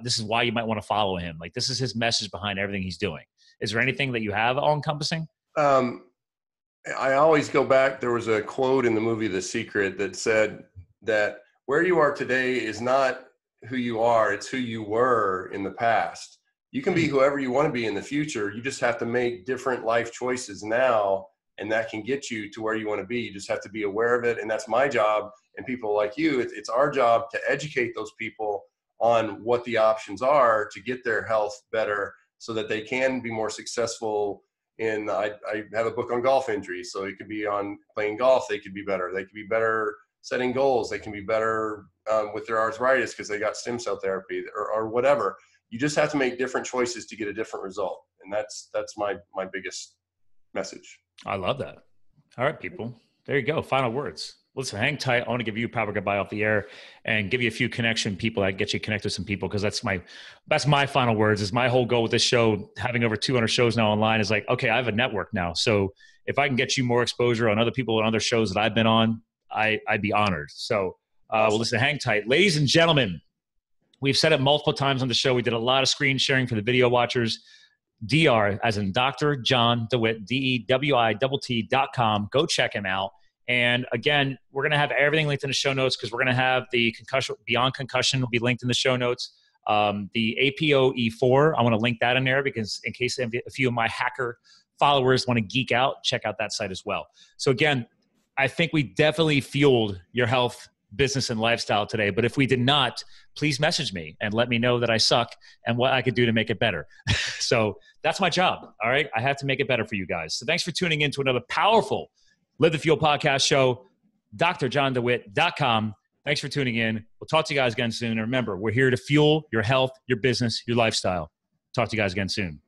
you might want to follow him. Like, this is his message behind everything he's doing. Is there anything that you have all-encompassing? I always go back. There was a quote in the movie The Secret that said that where you are today is not who you are, it's who you were in the past. You can be whoever you want to be in the future. You just have to make different life choices now, and that can get you to where you want to be. You just have to be aware of it, and that's my job. And people like you, it's our job to educate those people on what the options are to get their health better so that they can be more successful. I have a book on golf injuries, so it could be on playing golf. They could be better. They could be better setting goals. They can be better with their arthritis because they got stem cell therapy or whatever. You just have to make different choices to get a different result. And that's my biggest message. I love that. All right, people. There you go. Final words. Listen, hang tight. I want to give you a proper goodbye off the air and give you a few connection people that get you connected with some people, because that's my final words. Is my whole goal with this show, having over 200 shows now online, is like, okay, I have a network now. So if I can get you more exposure on other people and other shows that I've been on, I'd be honored. So well, listen, hang tight. Ladies and gentlemen, we've said it multiple times on the show. We did a lot of screen sharing for the video watchers. Dr. as in Dr. John DeWitt, DeWitt.com. Go check him out. And again, we're going to have everything linked in the show notes, because we're going to have the concussion, Beyond Concussion will be linked in the show notes. The APOE4, I want to link that in there, because in case a few of my hacker followers want to geek out, check out that site as well. So again, I think we definitely fueled your health, business, and lifestyle today. But if we did not, please message me and let me know that I suck and what I could do to make it better. So that's my job. All right. I have to make it better for you guys. So thanks for tuning in to another powerful Live the Fuel podcast show. drjohndewitt.com. Thanks for tuning in. We'll talk to you guys again soon. And remember, we're here to fuel your health, your business, your lifestyle. Talk to you guys again soon.